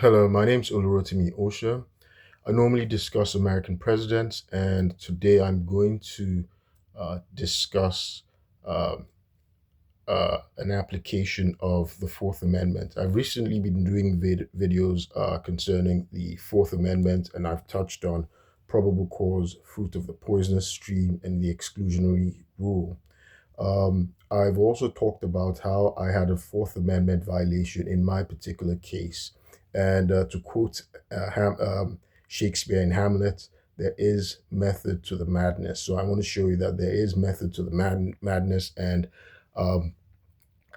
Hello, my name's Osha. I normally discuss American presidents, and today I'm going to discuss um an application of the Fourth Amendment. I've recently been doing videos concerning the Fourth Amendment, and I've touched on probable cause, fruit of the poisonous stream, and the exclusionary rule. I've also talked about how I had a Fourth Amendment violation in my particular case. And to quote Shakespeare in Hamlet, there is method to the madness. So I want to show you that there is method to the madness, and um,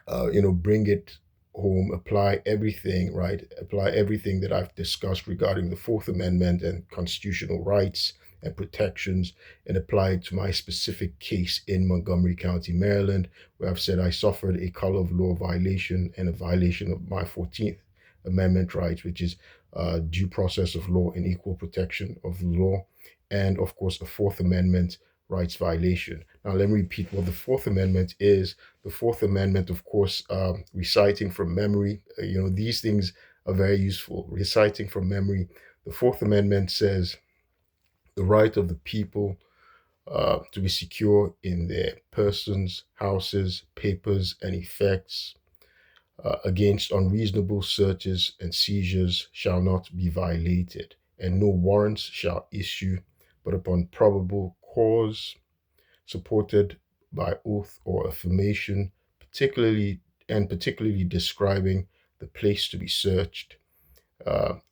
bring it home, apply everything, right? Apply everything that I've discussed regarding the Fourth Amendment and constitutional rights and protections, and apply it to my specific case in Montgomery County, Maryland, where I've said I suffered a color of law violation and a violation of my 14th Amendment rights, which is due process of law and equal protection of the law, and of course, a Fourth Amendment rights violation. Now, let me repeat what the Fourth Amendment is. The Fourth Amendment, of course, reciting from memory, these things are very useful. Reciting from memory, the Fourth Amendment says the right of the people to be secure in their persons, houses, papers, and effects against unreasonable searches and seizures shall not be violated, and no warrants shall issue but upon probable cause supported by oath or affirmation, particularly describing the place to be searched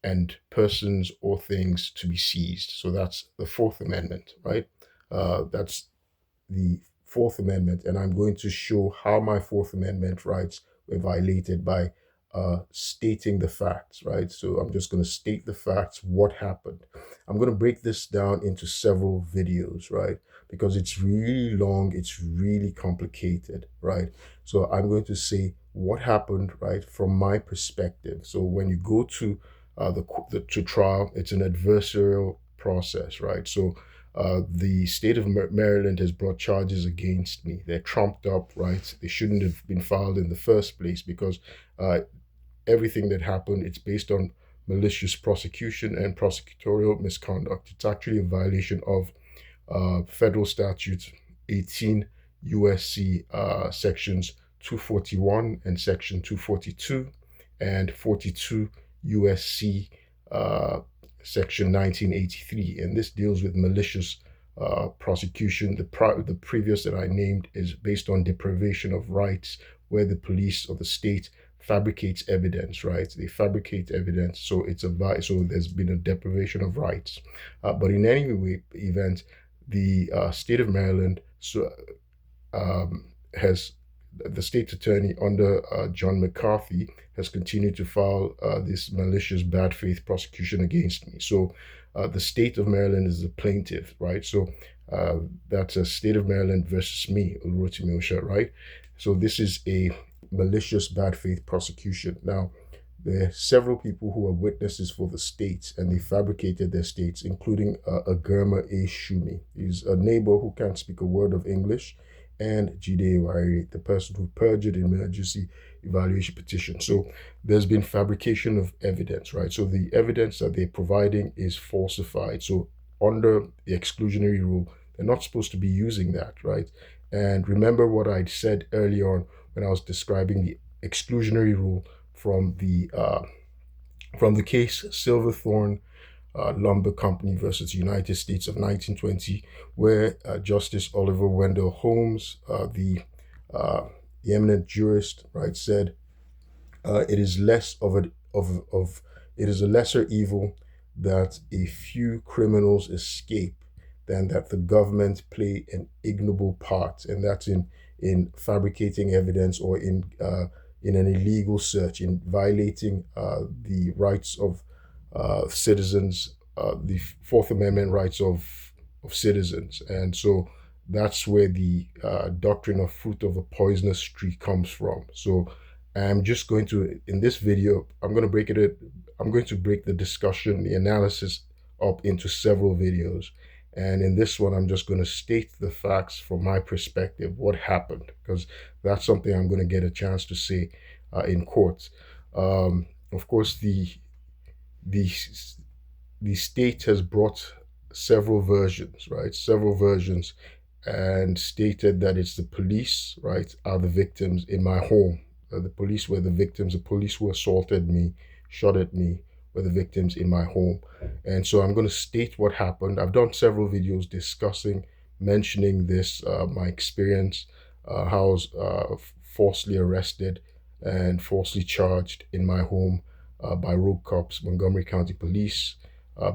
and persons or things to be seized. So that's the Fourth Amendment, right? That's the Fourth Amendment, and I'm going to show how my Fourth Amendment rights were violated by stating the facts, right? So I'm just going to state the facts, what happened. I'm going to break this down into several videos, right? Because it's really long, it's really complicated, right? So I'm going to say what happened, right, from my perspective. So when you go to to trial, it's an adversarial process, right? So the state of Maryland has brought charges against me. They're trumped up, right? They shouldn't have been filed in the first place because uh, everything that happened, it's based on malicious prosecution and prosecutorial misconduct. It's actually a violation of federal statutes 18 USC sections 241 and section 242 and 42 USC uh, section 1983. And this deals with malicious prosecution. The previous that I named is based on deprivation of rights, where the police or the state fabricates evidence, right? They fabricate evidence, so so there's been a deprivation of rights. But in any event, the state of Maryland has the state attorney under John McCarthy has continued to file this malicious bad faith prosecution against me. So the state of Maryland is the plaintiff, right? So that's a state of Maryland versus me, Rotimi Osha, right? So this is a malicious bad faith prosecution. Now, there are several people who are witnesses for the states, and they fabricated their states, including Agurma A. Shumi. He's a neighbor who can't speak a word of English, and Jide Wairi, the person who perjured emergency evaluation petition. So there's been fabrication of evidence, right? So the evidence that they're providing is falsified. So under the exclusionary rule, they're not supposed to be using that, right? And remember what I said earlier on when I was describing the exclusionary rule from the case Silverthorne Lumber Company versus the United States of 1920, where Justice Oliver Wendell Holmes, uh, the eminent jurist, right, said it is less of it is a lesser evil that a few criminals escape than that the government play an ignoble part, and that's in fabricating evidence or in an illegal search, in violating the rights of citizens, the Fourth Amendment rights of citizens. And so that's where the doctrine of fruit of a poisonous tree comes from. So I'm just going to, in this video, I'm going to break the discussion, the analysis up into several videos. And in this one, I'm just going to state the facts from my perspective, what happened, because that's something I'm going to get a chance to say in court. Of course, the the state has brought several versions, right? Several versions, and stated that it's the police, right, are the victims in my home. The police were the victims. The police who assaulted me, shot at me, were the victims in my home. And so I'm going to state what happened. I've done several videos discussing, mentioning this, my experience, how I was falsely arrested and falsely charged in my home by rogue cops, Montgomery County Police,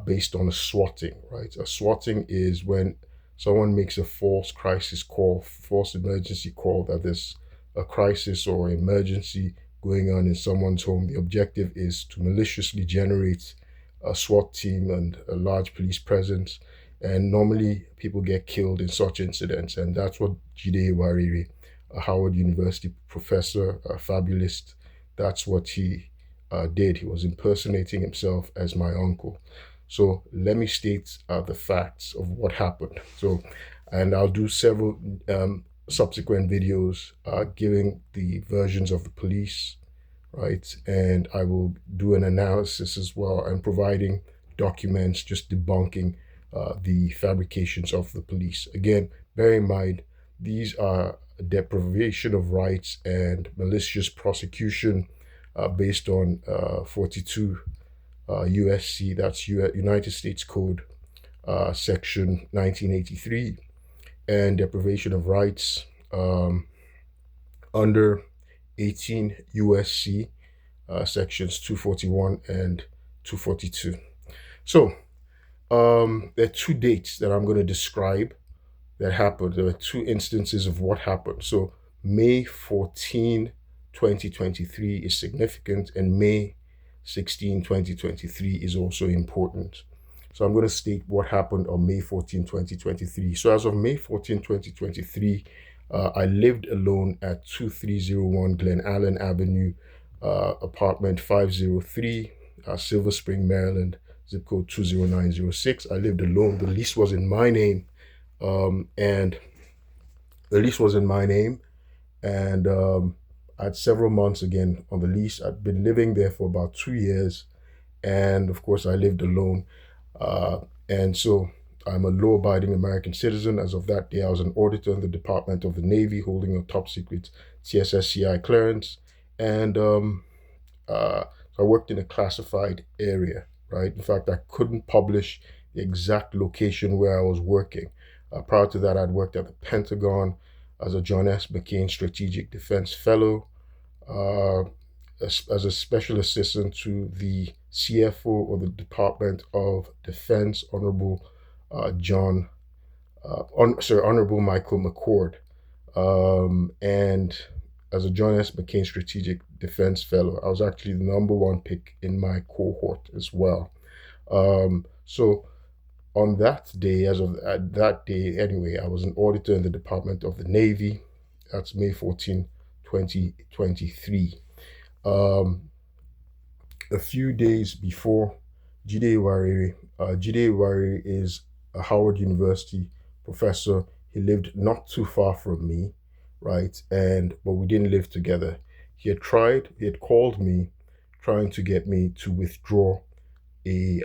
based on a swatting, right? A swatting is when someone makes a false crisis call, false emergency call, that there's a crisis or emergency going on in someone's home. The objective is to maliciously generate a SWAT team and a large police presence. And normally people get killed in such incidents. And that's what Jide Wariri, a Howard University professor, a fabulist, that's what he did. He was impersonating himself as my uncle. So let me state the facts of what happened. So, and I'll do several subsequent videos giving the versions of the police, right? And I will do an analysis as well and providing documents just debunking the fabrications of the police. Again, bear in mind, these are deprivation of rights and malicious prosecution based on 42 USC, that's United States Code, Section 1983, and deprivation of rights under 18 USC, Sections 241 and 242. So there are two dates that I'm going to describe that happened. There were two instances of what happened. So May 14, 2023 is significant, and May 16, 2023 is also important. So I'm going to state what happened on May 14, 2023. So as of May 14, 2023, I lived alone at 2301 Glen Allen Avenue, apartment 503, Silver Spring, Maryland, zip code 20906. I lived alone. The lease was in my name, and I had several months again on the lease. I'd been living there for about 2 years, and of course I lived alone. And so I'm a law-abiding American citizen. As of that day, I was an auditor in the Department of the Navy, holding a top-secret TSSCI clearance, and so I worked in a classified area, right? In fact, I couldn't publish the exact location where I was working. Prior to that, I'd worked at the Pentagon as a John S. McCain Strategic Defense Fellow, as a special assistant to the CFO, or the Department of Defense, Honorable Honorable Michael McCord, and as a John S. McCain Strategic Defense Fellow. I was actually the #1 pick in my cohort as well. So on that day, that day anyway, I was an auditor in the Department of the Navy. That's May 14, 2023. A few days before Jide Wariri is a Howard University professor. He lived not too far from me, right? But we didn't live together. He had called me, trying to get me to withdraw a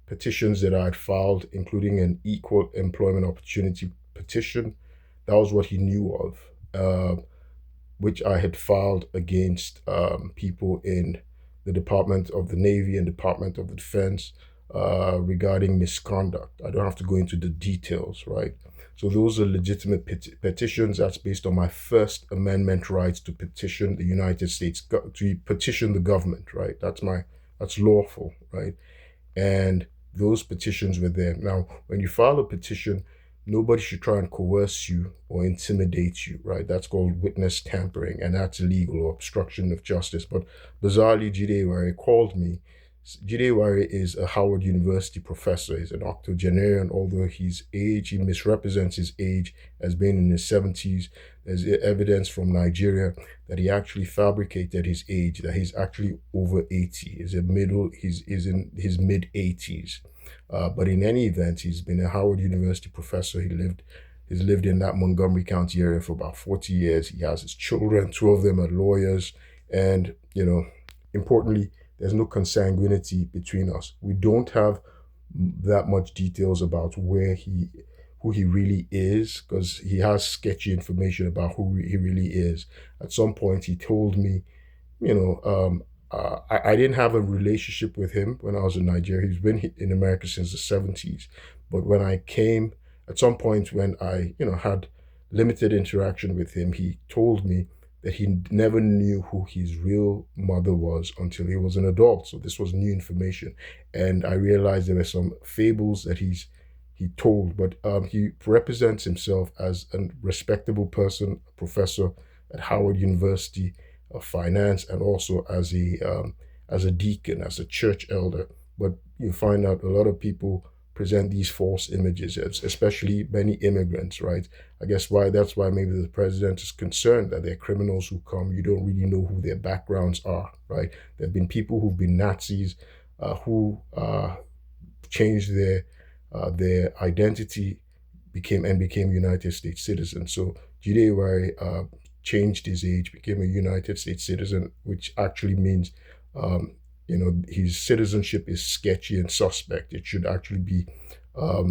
petitions that I had filed, including an equal employment opportunity petition. That was what he knew of, which I had filed against people in the Department of the Navy and Department of the Defense regarding misconduct. I don't have to go into the details, right? So those are legitimate petitions. That's based on my First Amendment rights to petition the United States, to petition the government, right? That's lawful, right? And those petitions were there. Now, when you file a petition, nobody should try and coerce you or intimidate you, right? That's called witness tampering, and that's illegal, or obstruction of justice. But bizarrely, Jide Wariri called me. Jide Wariri is a Howard University professor. He's an octogenarian, although he misrepresents his age as being in his 70s. There's evidence from Nigeria that he actually fabricated his age, that he's actually over 80. He's in his mid-80s. But in any event, he's been a Howard University professor. He's lived in that Montgomery County area for about 40 years. He has his children, 2 of them are lawyers, and importantly, there's no consanguinity between us. We don't have that much details about who he really is, because he has sketchy information about who he really is. At some point, he told me, you know, I didn't have a relationship with him when I was in Nigeria. He's been in America since the 70s. But when I came, at some point when I, had limited interaction with him, he told me that he never knew who his real mother was until he was an adult. So this was new information. And I realized there were some fables that he told, but he represents himself as a respectable person, a professor at Howard University of finance, and also as a deacon, as a church elder. But you find out a lot of people present these false images, especially many immigrants, right? I guess that's why maybe the president is concerned that there are criminals who come. You don't really know who their backgrounds are, right? There have been people who've been Nazis, who changed their identity, became United States citizens. So Jide Wari changed his age, became a United States citizen, which actually means, his citizenship is sketchy and suspect. It should actually be, uh,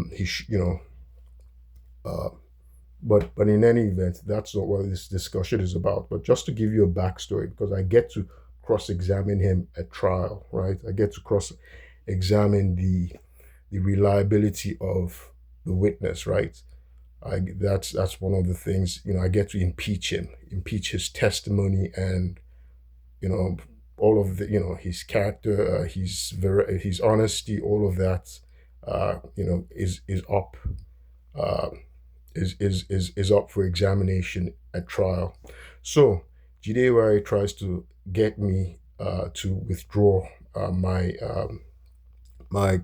but in any event, that's not what this discussion is about. But just to give you a backstory, because I get to cross-examine him at trial, right? I get to cross-examine the reliability of the witness, right? That's one of the things, I get to impeach him, impeach his testimony, and you know all of the his character, his honesty, all of that, is up, uh, is up for examination at trial. So Jide Wari tries to get me to withdraw my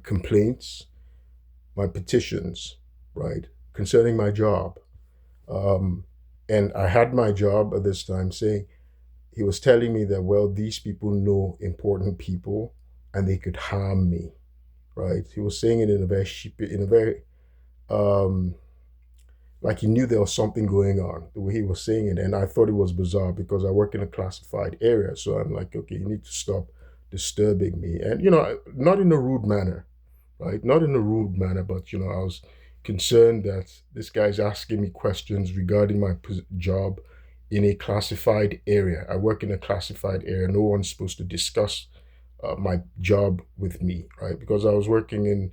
complaints, my petitions, right, concerning my job. Um, and I had my job at this time, saying, he was telling me that, well, these people know important people and they could harm me, right? He was saying it in a very um, like he knew there was something going on, the way he was saying it. And I thought it was bizarre because I work in a classified area. So I'm like, okay, you need to stop disturbing me. And, not in a rude manner, right? Not in a rude manner, but I was concerned that this guy's asking me questions regarding my job in a classified area. I work in a classified area. No one's supposed to discuss my job with me, right? Because I was working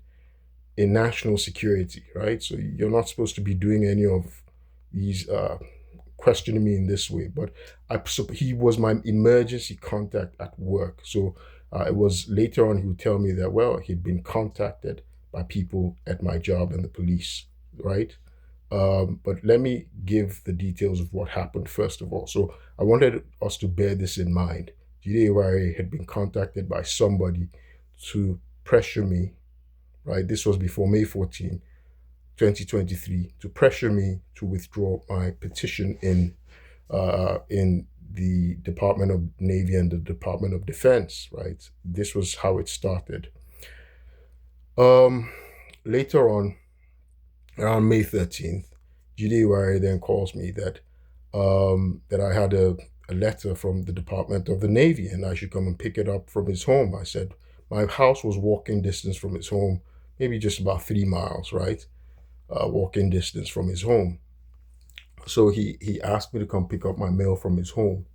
in national security, right? So you're not supposed to be doing any of these questioning me in this way. But he was my emergency contact at work. So it was later on he would tell me that, well, he'd been contacted by people at my job and the police, right? But let me give the details of what happened first of all. So I wanted us to bear this in mind. Jide Wari had been contacted by somebody to pressure me, right? This was before May 14, 2023, to pressure me to withdraw my petition in the Department of Navy and the Department of Defense, right? This was how it started. Later on, around May 13th, Jide Wari then calls me that I had a letter from the Department of the Navy and I should come and pick it up from his home. I said my house was walking distance from his home, maybe just about 3 miles, right? Walking distance from his home. So he asked me to come pick up my mail from his home.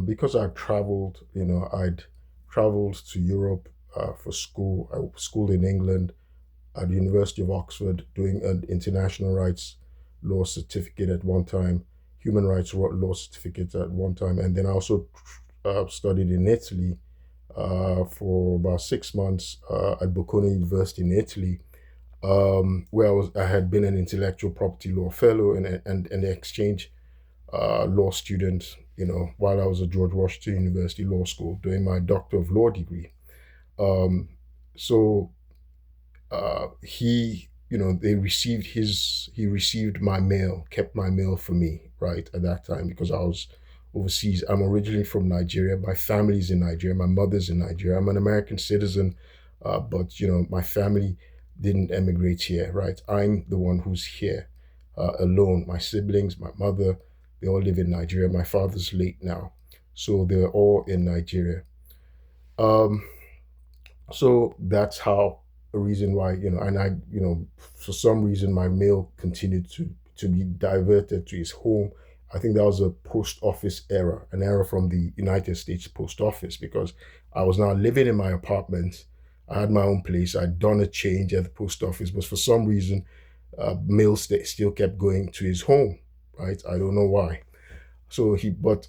Because I'd traveled to Europe for school. I schooled in England at the University of Oxford, doing an international rights law certificate at one time, human rights law certificate at one time, and then I also studied in Italy for about 6 months at Bocconi University in Italy, where I had been an intellectual property law fellow and an exchange law student, while I was at George Washington University Law School doing my Doctor of Law degree. Um, so he received my mail, kept my mail for me, right, at that time, because I was overseas. I'm originally from Nigeria. My family's in Nigeria. My mother's in Nigeria. I'm an American citizen, but my family didn't emigrate here, right? I'm the one who's here alone. My siblings, my mother, they all live in Nigeria. My father's late now, so they're all in Nigeria. Um, so that's how a reason why, and I, for some reason my mail continued to be diverted to his home. I think that was a post office error, an error from the United States Post Office, because I was now living in my apartment. I had my own place. I'd done a change at the post office, but for some reason, mail still kept going to his home. Right? I don't know why. But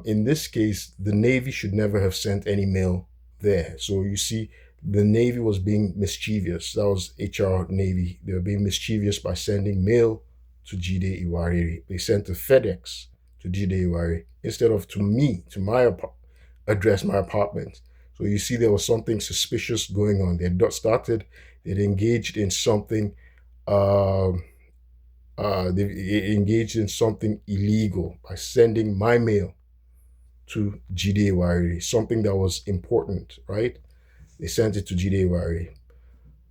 in this case, the Navy should never have sent any mail there. So you see, the Navy was being mischievous. That was HR Navy. They were being mischievous by sending mail to Jide Iwariri. They sent a FedEx to Jide Iwariri instead of to me, to my address, my apartment. So you see, there was something suspicious going on. They'd engaged in something. Um, they engaged in something illegal by sending my mail to Jide Iwariri, something that was important, right? They sent it to Jide Iwariri.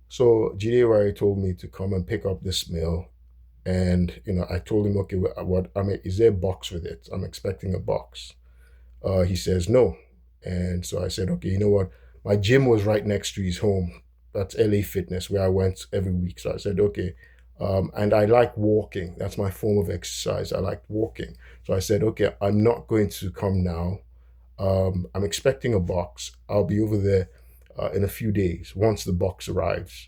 So Jide Iwariri told me to come and pick up this mail. And, I told him, okay, is there a box with it? I'm expecting a box. He says no. And so I said, okay, you know what? My gym was right next to his home. That's LA Fitness, where I went every week. So I said, okay. And I like walking. That's my form of exercise. I like walking. So I said, okay, I'm not going to come now. I'm expecting a box. I'll be over there in a few days once the box arrives.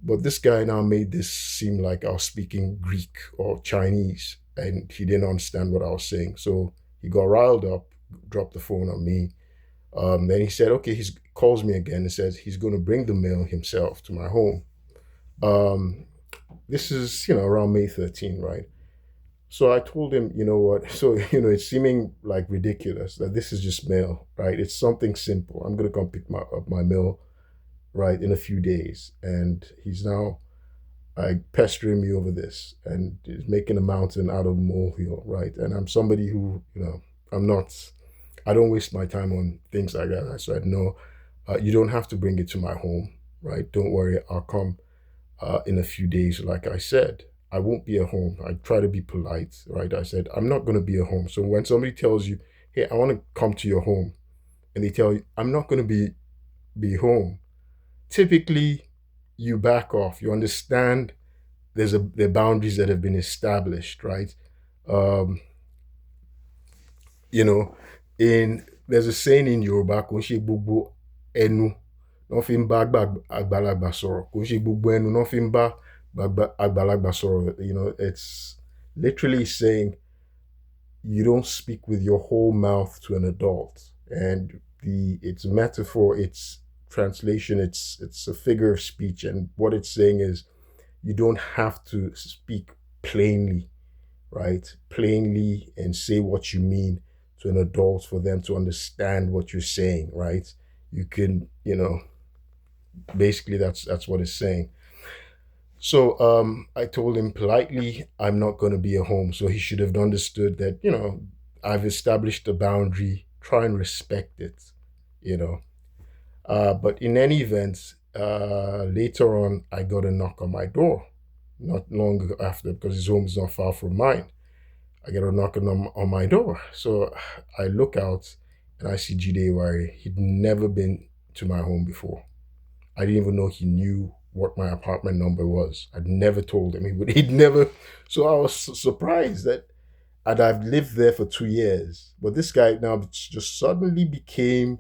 But this guy now made this seem like I was speaking Greek or Chinese, and he didn't understand what I was saying. So he got riled up, dropped the phone on me. Then he said, okay, he calls me again and says he's going to bring the mail himself to my home. This is, around May 13, right? So I told him, you know what? So, it's seeming like ridiculous that this is just mail, right? It's something simple. I'm going to come pick up my mail, right, in a few days. And he's now pestering me over this and is making a mountain out of a molehill, right? And I'm somebody who, I don't waste my time on things like that. I said, no, you don't have to bring it to my home, right? Don't worry, I'll come in a few days, like I said. I won't be at home. I try to be polite, right? I said, I'm not going to be at home. So when somebody tells you, hey, I want to come to your home, and they tell you, I'm not going to be home, typically you back off. You understand there are boundaries that have been established, right? Um, you know, in there's a saying in Yoruba, kò ń ṣe gbogbo ẹnu wọ́n fi ń bá àgbàlagbà sọ̀rọ̀, kò ń ṣe gbogbo ẹnu wọ́n fi ń bá àgbàlagbà sọ̀rọ̀. It's literally saying you don't speak with your whole mouth to an adult. And it's a metaphor, it's translation, it's a figure of speech, and what it's saying is you don't have to speak plainly, right? Plainly and say what you mean to an adult for them to understand what you're saying, right? You can, basically that's what it's saying. So I told him politely, I'm not going to be at home. So he should have understood that, I've established a boundary, try and respect it, But in any event, later on, I got a knock on my door, not long after, because his home is not far from mine. I get a knock on my door. So I look out and I see Jide Iwariri. He'd never been to my home before. I didn't even know he knew what my apartment number was. I'd never told him. He'd never. So I was surprised that I've lived there for 2 years. But this guy now just suddenly became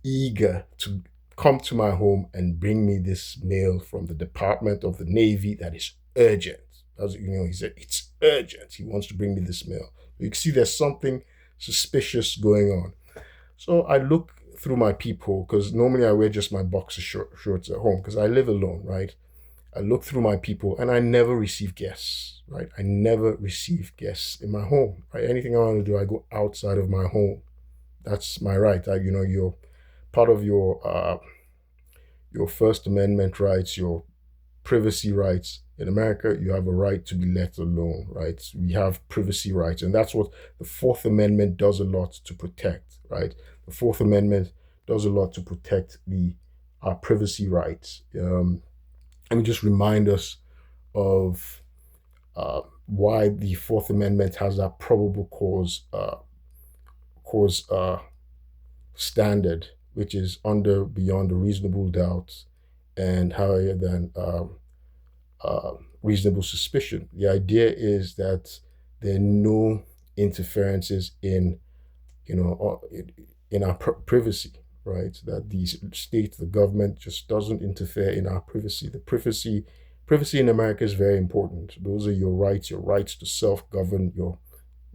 eager to come to my home and bring me this mail from the Department of the Navy that is urgent. He said, it's urgent. He wants to bring me this mail. You can see there's something suspicious going on. So I look through my peephole, because normally I wear just my boxer shorts at home because I live alone, right? I look through my peephole and I never receive guests, right? I never receive guests in my home, right? Anything I want to do, I go outside of my home. That's my right. You're part of your First Amendment rights, your privacy rights. In America, you have a right to be let alone, right? We have privacy rights, and that's what the Fourth Amendment does a lot to protect, right? The Fourth Amendment does a lot to protect our privacy rights. Let me just remind us of why the Fourth Amendment has that probable cause standard, which is under beyond a reasonable doubt and higher than reasonable suspicion. The idea is that there are no interferences in, in our privacy, right? That the state, the government just doesn't interfere in our privacy. The privacy in America is very important. Those are your rights to self-govern, your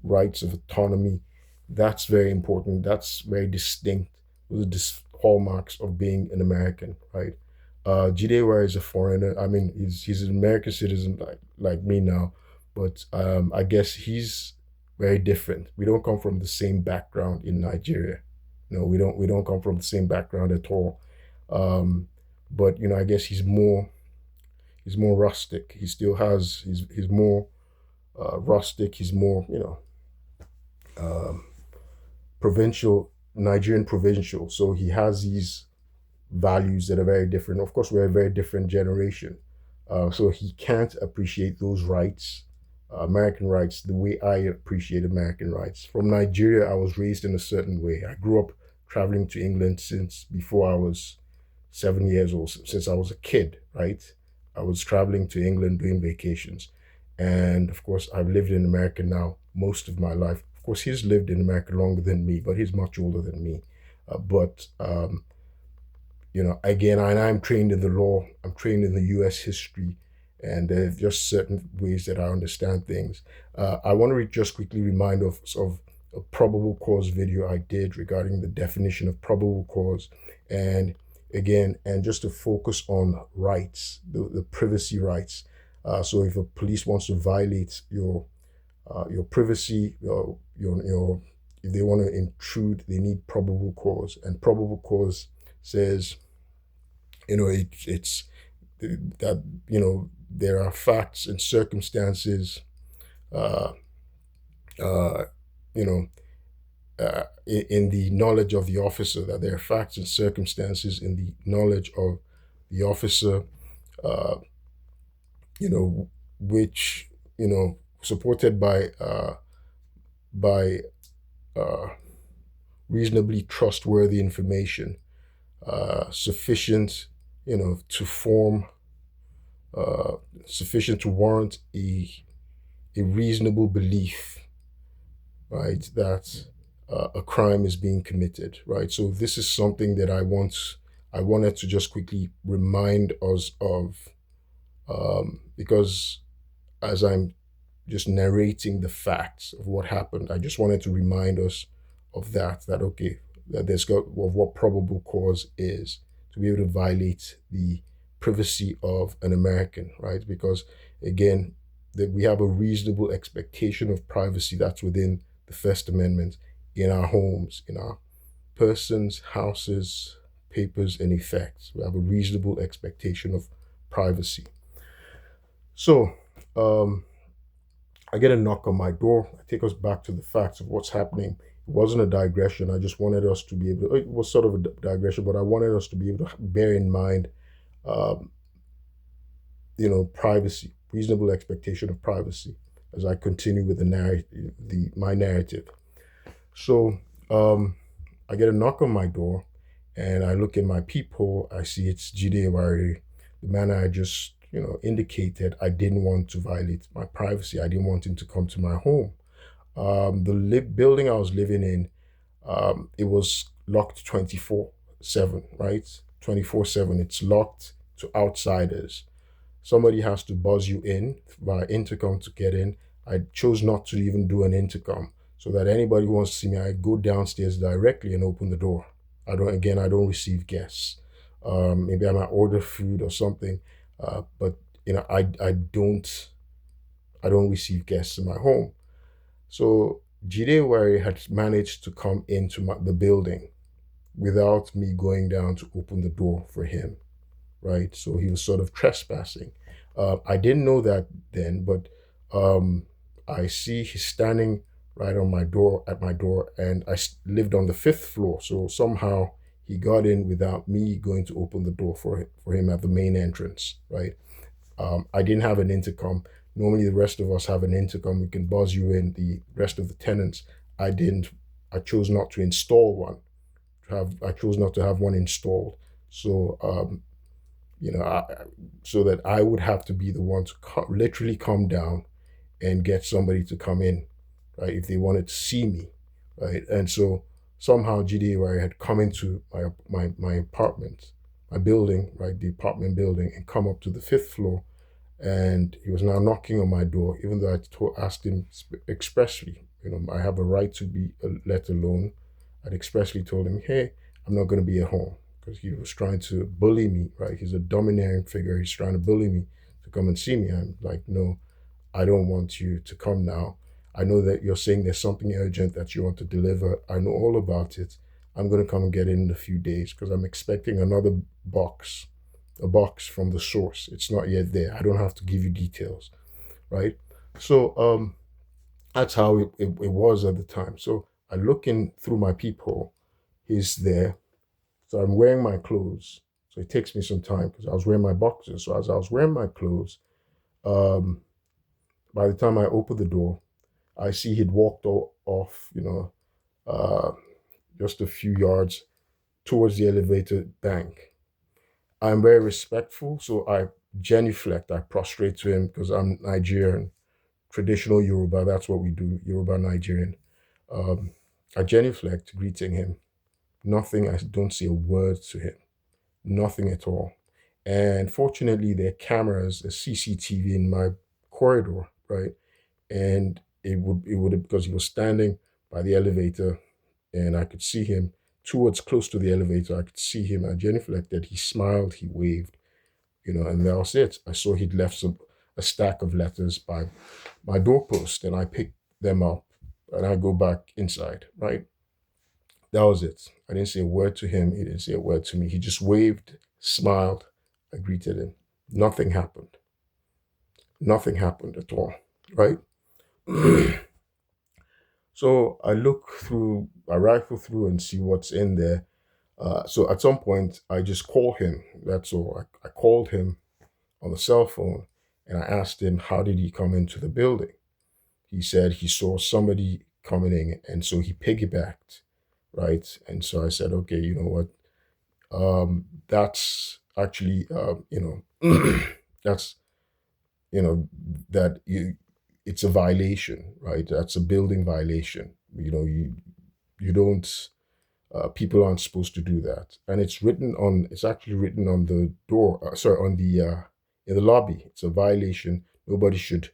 rights of autonomy. That's very important. That's very distinct. Those are hallmarks of being an American, right? Jide Ware is a foreigner. I mean, he's an American citizen like me now, but I guess he's very different. We don't come from the same background in Nigeria. No, we don't come from the same background at all. Um, but I guess he's more rustic. He still has he's more rustic. He's more um, provincial, Nigerian provincial. So he has these values that are very different. Of course, we're a very different generation. So he can't appreciate those rights, American rights, the way I appreciate American rights. From Nigeria, I was raised in a certain way. I grew up traveling to England since before I was 7 years old, since I was a kid, right? I was traveling to England doing vacations. And of course, I've lived in America now most of my life. Of course, he's lived in America longer than me, but he's much older than me. But again, I'm trained in the law. I'm trained in the U.S. history, and there's just certain ways that I understand things. I want to just quickly remind of a probable cause video I did regarding the definition of probable cause, and again, and just to focus on rights, the privacy rights. So if a police wants to violate your privacy, your if they want to intrude, they need probable cause, and probable cause says it's that there are facts and circumstances uh, uh, you know in the knowledge of the officer, that there are facts and circumstances in the knowledge of the officer, uh, you know which supported by uh, reasonably trustworthy information, sufficient to form uh, sufficient to warrant a reasonable belief, right, that a crime is being committed, right? So this is something that I wanted to just quickly remind us of, because as I'm just narrating the facts of what happened, I just wanted to remind us of that okay, that there's got of what probable cause is to be able to violate the privacy of an American, right? Because again, that we have a reasonable expectation of privacy that's within the First Amendment in our homes, in our persons, houses, papers, and effects. We have a reasonable expectation of privacy. So, I get a knock on my door. I take us back to the facts of what's happening. It wasn't a digression. I just wanted us to be able to, it was sort of a digression, but I wanted us to be able to bear in mind, um, privacy, reasonable expectation of privacy as I continue with the narrative, my narrative. So, I get a knock on my door and I look in my peephole. I see it's Jide Wari, the man I just, indicated I didn't want to violate my privacy. I didn't want him to come to my home. The building I was living in, it was locked 24/7, right? 24/7. It's locked to outsiders. Somebody has to buzz you in via intercom to get in. I chose not to even do an intercom so that anybody who wants to see me, I go downstairs directly and open the door. I don't receive guests. Maybe I might order food or something, but I don't receive guests in my home. So Jide Wari had managed to come into the building without me going down to open the door for him, right? So he was sort of trespassing. I didn't know that then, but um, I see he's standing right on my door, at my door, and lived on the fifth floor. So somehow he got in without me going to open the door for him at the main entrance, right? I didn't have an intercom. Normally, the rest of us have an intercom. We can buzz you in, the rest of the tenants. I didn't. I chose not to install one, I chose not to have one installed. So you know, so that I would have to be the one to literally come down and get somebody to come in, right, if they wanted to see me, right? And so somehow GDA had come into my apartment, my building, right, the apartment building, and come up to the fifth floor, and he was now knocking on my door, even though I asked him expressly, I have a right to be let alone. I'd expressly told him, hey, I'm not going to be at home, because he was trying to bully me, right? He's a domineering figure. He's trying to bully me to come and see me. I'm like, no, I don't want you to come now. I know that you're saying there's something urgent that you want to deliver. I know all about it. I'm going to come and get it in a few days, because I'm expecting another box, a box from the source. It's not yet there. I don't have to give you details, right? So that's how it was at the time. So I look in through my peephole. He's there. So I'm wearing my clothes. So it takes me some time because I was wearing my boxers. So as I was wearing my clothes, um, by the time I opened the door, I see he'd walked off, uh, just a few yards towards the elevator bank. I'm very respectful, so I genuflect, I prostrate to him because I'm Nigerian, traditional Yoruba. That's what we do, Yoruba Nigerian. Um, I genuflect, greeting him. Nothing, I don't say a word to him, nothing at all. And fortunately, there are cameras, a CCTV in my corridor, right? And it would because he was standing by the elevator, and I could see him towards close to the elevator. I could see him. I genuflected. He smiled. He waved. And that was it. I saw he'd left a stack of letters by my doorpost, and I picked them up, and I go back inside. Right. That was it. I didn't say a word to him. He didn't say a word to me. He just waved, smiled. I greeted him. Nothing happened. Nothing happened at all. Right. So I rifle through and see what's in there. So at some point, I just call him. That's all. I called him on the cell phone, and I asked him, how did he come into the building? He said he saw somebody coming in, and so he piggybacked, right? And so I said, okay, you know what? That's actually, that's, you know, that you, it's a violation, right? That's a building violation. You don't, people aren't supposed to do that. And it's actually written on the door, in the lobby. It's a violation. Nobody should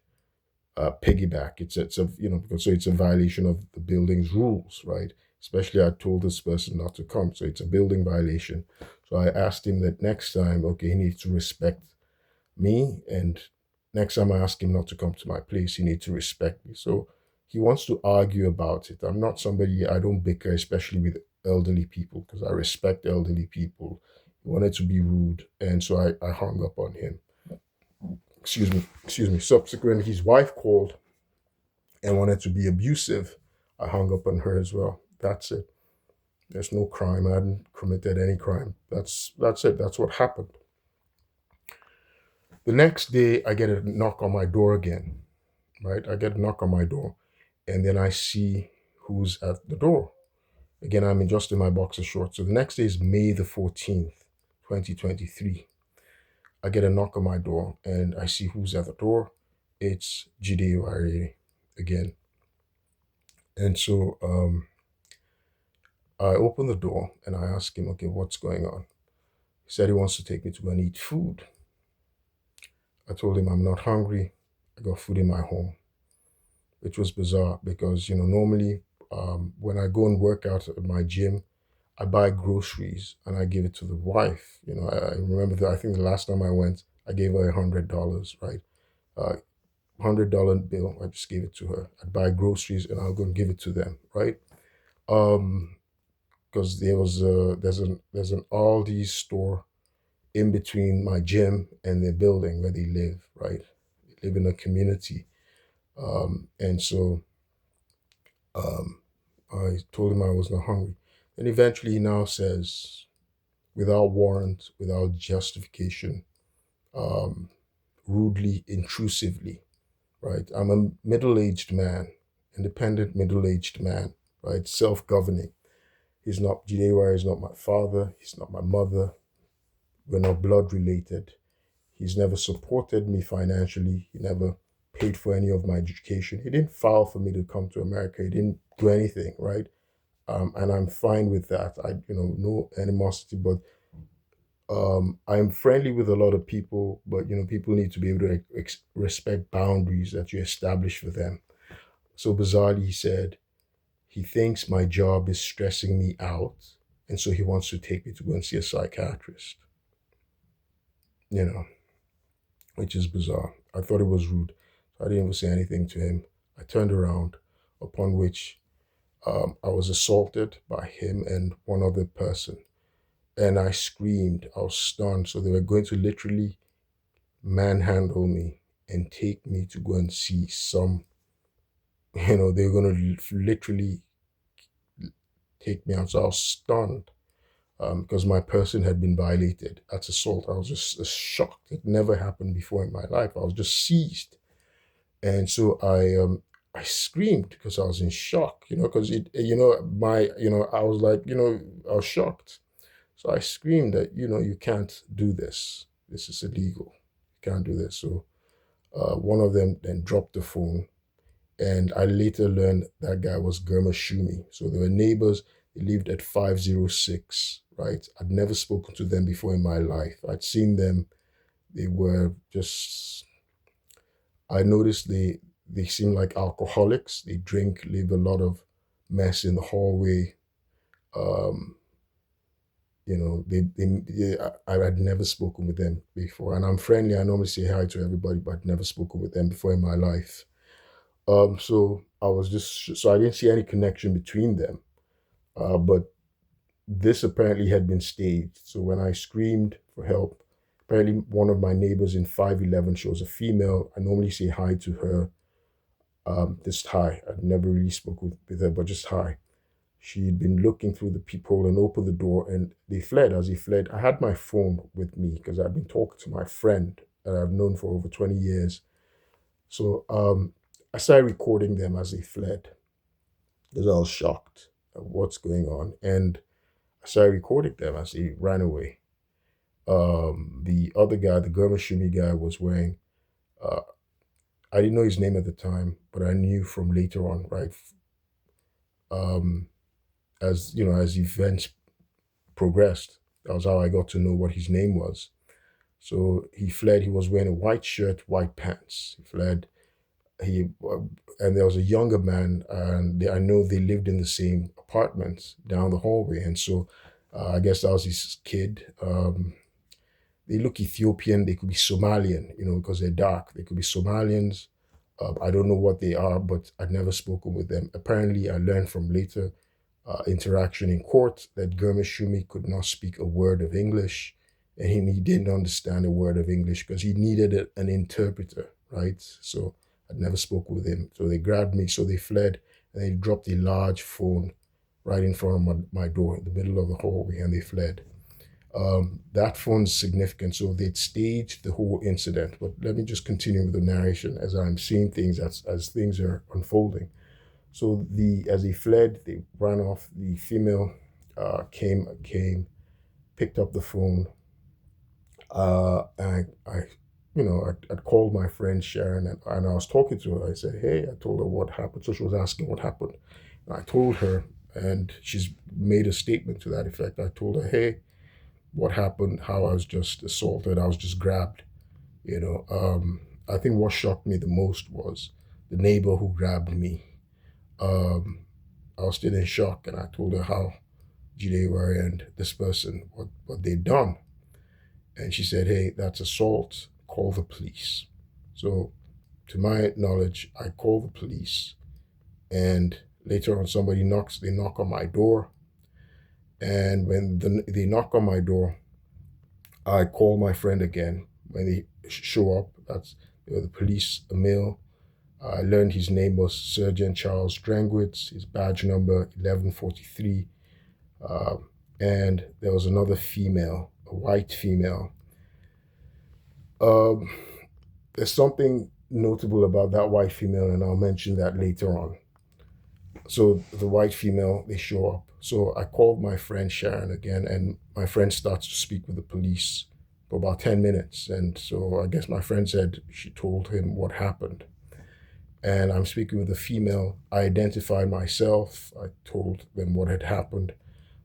piggyback. Because so it's a violation of the building's rules, right? Especially I told this person not to come. So it's a building violation. So I asked him that next time, okay, he needs to respect me. And next time I ask him not to come to my place, he needs to respect me. So he wants to argue about it. I'm not somebody, I don't bicker, especially with elderly people, because I respect elderly people. He wanted to be rude. And so I hung up on him. Excuse me. Subsequently, his wife called and wanted to be abusive. I hung up on her as well. That's it. There's no crime. I hadn't committed any crime. That's it. That's what happened. The next day, I get a knock on my door again, right? I get a knock on my door, and then I see who's at the door. Again, I'm just in my boxer shorts. So the next day is May the 14th, 2023. I get a knock on my door, and I see who's at the door. It's Jide again. And so I open the door, and I ask him, okay, what's going on? He said he wants to take me to go and eat food. I told him I'm not hungry. I got food in my home, which was bizarre because, normally when I go and work out at my gym, I buy groceries and I give it to the wife. I remember that I think the last time I went, I gave her $100, right? $100 bill. I just gave it to her. I'd buy groceries and I'll go and give it to them, right? Because there's an Aldi store in between my gym and their building where they live, right? They live in a community. And so I told him I was not hungry. And eventually he now says, without warrant, without justification, um, rudely, intrusively, right? I'm a middle-aged man, independent middle-aged man, right? Self-governing. Jidewari is not my father. He's not my mother. We're not blood related. He's never supported me financially. He never paid for any of my education. He didn't file for me to come to America. He didn't do anything, right? And I'm fine with that. No animosity, but I'm friendly with a lot of people, but people need to be able to respect boundaries that you establish for them. So bizarrely, he said he thinks my job is stressing me out, and so he wants to take me to go and see a psychiatrist. You know, which is bizarre. I thought it was rude. So I didn't even say anything to him. I turned around, upon which I was assaulted by him and one other person. And I screamed. I was stunned. So they were going to literally manhandle me and take me to go and see some, they were going to literally take me out. So I was stunned because my person had been violated. That's assault. I was just shocked. It never happened before in my life. I was just seized. And so I screamed because I was in shock, because I was like, I was shocked. So I screamed that, you can't do this. This is illegal. You can't do this. So one of them then dropped the phone. And I later learned that guy was Germa Shumi. So they were neighbors. They lived at 506, right? I'd never spoken to them before in my life. I'd seen them. They were just, I noticed they seem like alcoholics. They drink, leave a lot of mess in the hallway. Um, I had never spoken with them before, and I'm friendly. I normally say hi to everybody, but I'd never spoken with them before in my life. So I was so I didn't see any connection between them. But this apparently had been staged. So when I screamed for help, apparently one of my neighbors in 511, she was a female. I normally say hi to her. Just hi. I'd never really spoken with her, but just hi. She'd been looking through the peephole and opened the door, and they fled. As they fled, I had my phone with me because I'd been talking to my friend that I've known for over 20 years. So I started recording them as they fled because I was shocked at what's going on. And I started recording them as they ran away. The other guy, the Gurmashumi guy, was wearing, uh, I didn't know his name at the time, but I knew from later on, right? Um, as events progressed, that was how I got to know what his name was. So he fled. He was wearing a white shirt, white pants. He fled. He and there was a younger man, and I know they lived in the same apartment down the hallway, and so I guess that was his kid. They look Ethiopian. They could be Somalian, because they're dark. They could be Somalians. I don't know what they are, but I'd never spoken with them. Apparently, I learned from later interaction in court that Gurmashumi could not speak a word of English, and he didn't understand a word of English because he needed an interpreter, right? So I'd never spoken with him. So they grabbed me, so they fled, and they dropped a large phone right in front of my door in the middle of the hallway, and they fled. That phone's significant. So they'd staged the whole incident. But let me just continue with the narration as I'm seeing things as things are unfolding. So as they fled, they ran off. The female came, picked up the phone. And I'd called my friend Sharon, and I was talking to her. I said, hey, I told her what happened. So she was asking what happened. And I told her, and she's made a statement to that effect. I told her, hey, what happened, how I was just assaulted. I was just grabbed, I think what shocked me the most was the neighbor who grabbed me. I was still in shock, and I told her how Jidewari and this person, what they'd done. And she said, hey, that's assault, call the police. So to my knowledge, I called the police, and later on they knock on my door. And when they knock on my door, I call my friend again. When they show up, the police, a male. I learned his name was Sergeant Charles Drangwitz, his badge number 1143. And there was another female, a white female. There's something notable about that white female, and I'll mention that later on. So the white female, they show up. So I called my friend Sharon again, and my friend starts to speak with the police for about 10 minutes. And so I guess my friend said she told him what happened. And I'm speaking with the female. I identified myself. I told them what had happened.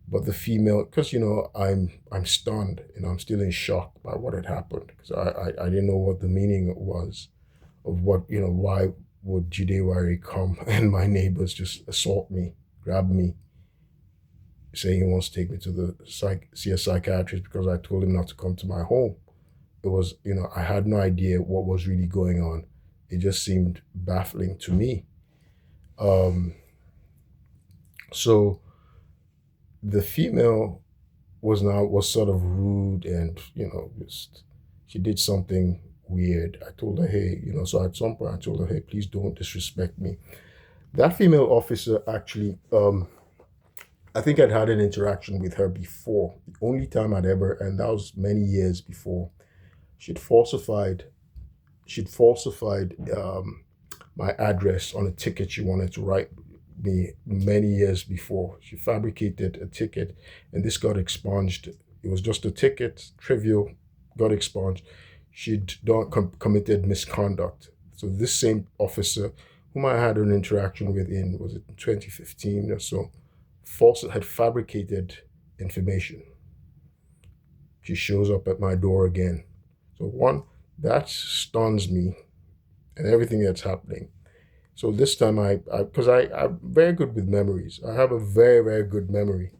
But the female, because I'm stunned, I'm still in shock by what had happened, because I didn't know what the meaning was of what, why would Judewari come and my neighbors just assault me, grab me, saying he wants to take me to see a psychiatrist because I told him not to come to my home. It was, I had no idea what was really going on. It just seemed baffling to me. So the female was sort of rude, and just, she did something weird. I told her, hey, so at some point I told her, hey, please don't disrespect me. That female officer actually, I think I'd had an interaction with her before. The only time I'd ever, and that was many years before, she'd falsified my address on a ticket she wanted to write me many years before. She fabricated a ticket, and this got expunged. It was just a ticket, trivial, got expunged. She'd committed misconduct. So this same officer, whom I had an interaction with was it 2015 or so, had fabricated information. She shows up at my door again. So one, that stuns me and everything that's happening. So this time because I'm very good with memories. I have a very, very good memory.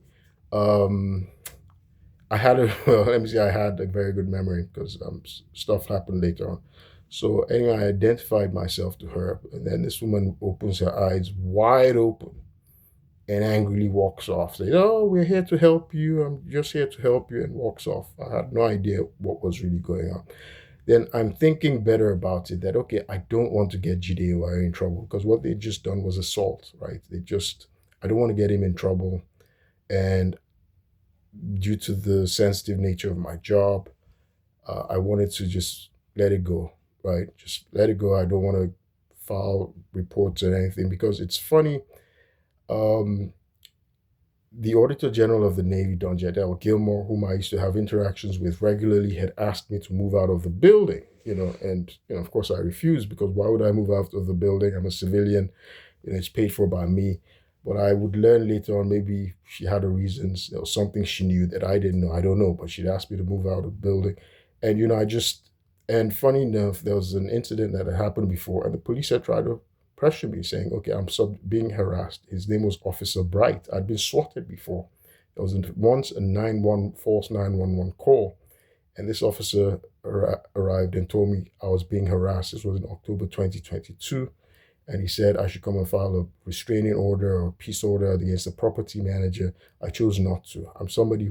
I had let me see, I had a very good memory because stuff happened later on. So anyway, I identified myself to her, and then this woman opens her eyes wide open and angrily walks off, saying, "Oh, we're here to help you. I'm just here to help you," and walks off. I had no idea what was really going on. Then I'm thinking better about it, that, okay, I don't want to get GDOI in trouble, because what they just done was assault, right? I don't want to get him in trouble. And due to the sensitive nature of my job, I wanted to just let it go, right? Just let it go. I don't want to file reports or anything, because it's funny. The Auditor General of the Navy, Don Jadel Gilmore, whom I used to have interactions with regularly, had asked me to move out of the building, and of course I refused, because why would I move out of the building? I'm a civilian, it's paid for by me. But I would learn later on, maybe she had her reasons. There was something she knew that I didn't know. I don't know, but she'd asked me to move out of the building. And, and funny enough, there was an incident that had happened before, and the police had tried to pressure me, saying, okay, I'm being harassed. His name was Officer Bright. I'd been swatted before. There was once a false 911 call, and this officer arrived and told me I was being harassed. This was in October 2022. And he said I should come and file a restraining order or peace order against the property manager. I chose not to. I'm somebody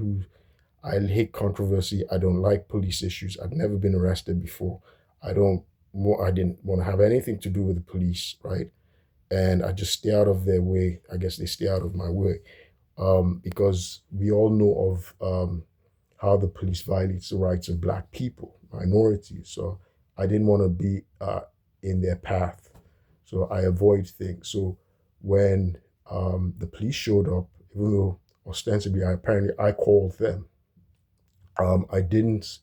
I hate controversy. I don't like police issues. I've never been arrested before. I didn't want to have anything to do with the police, right? And I just stay out of their way. I guess they stay out of my way, because we all know of how the police violates the rights of Black people, minorities. So I didn't want to be in their path. So I avoid things. So when the police showed up, even though ostensibly I called them, I didn't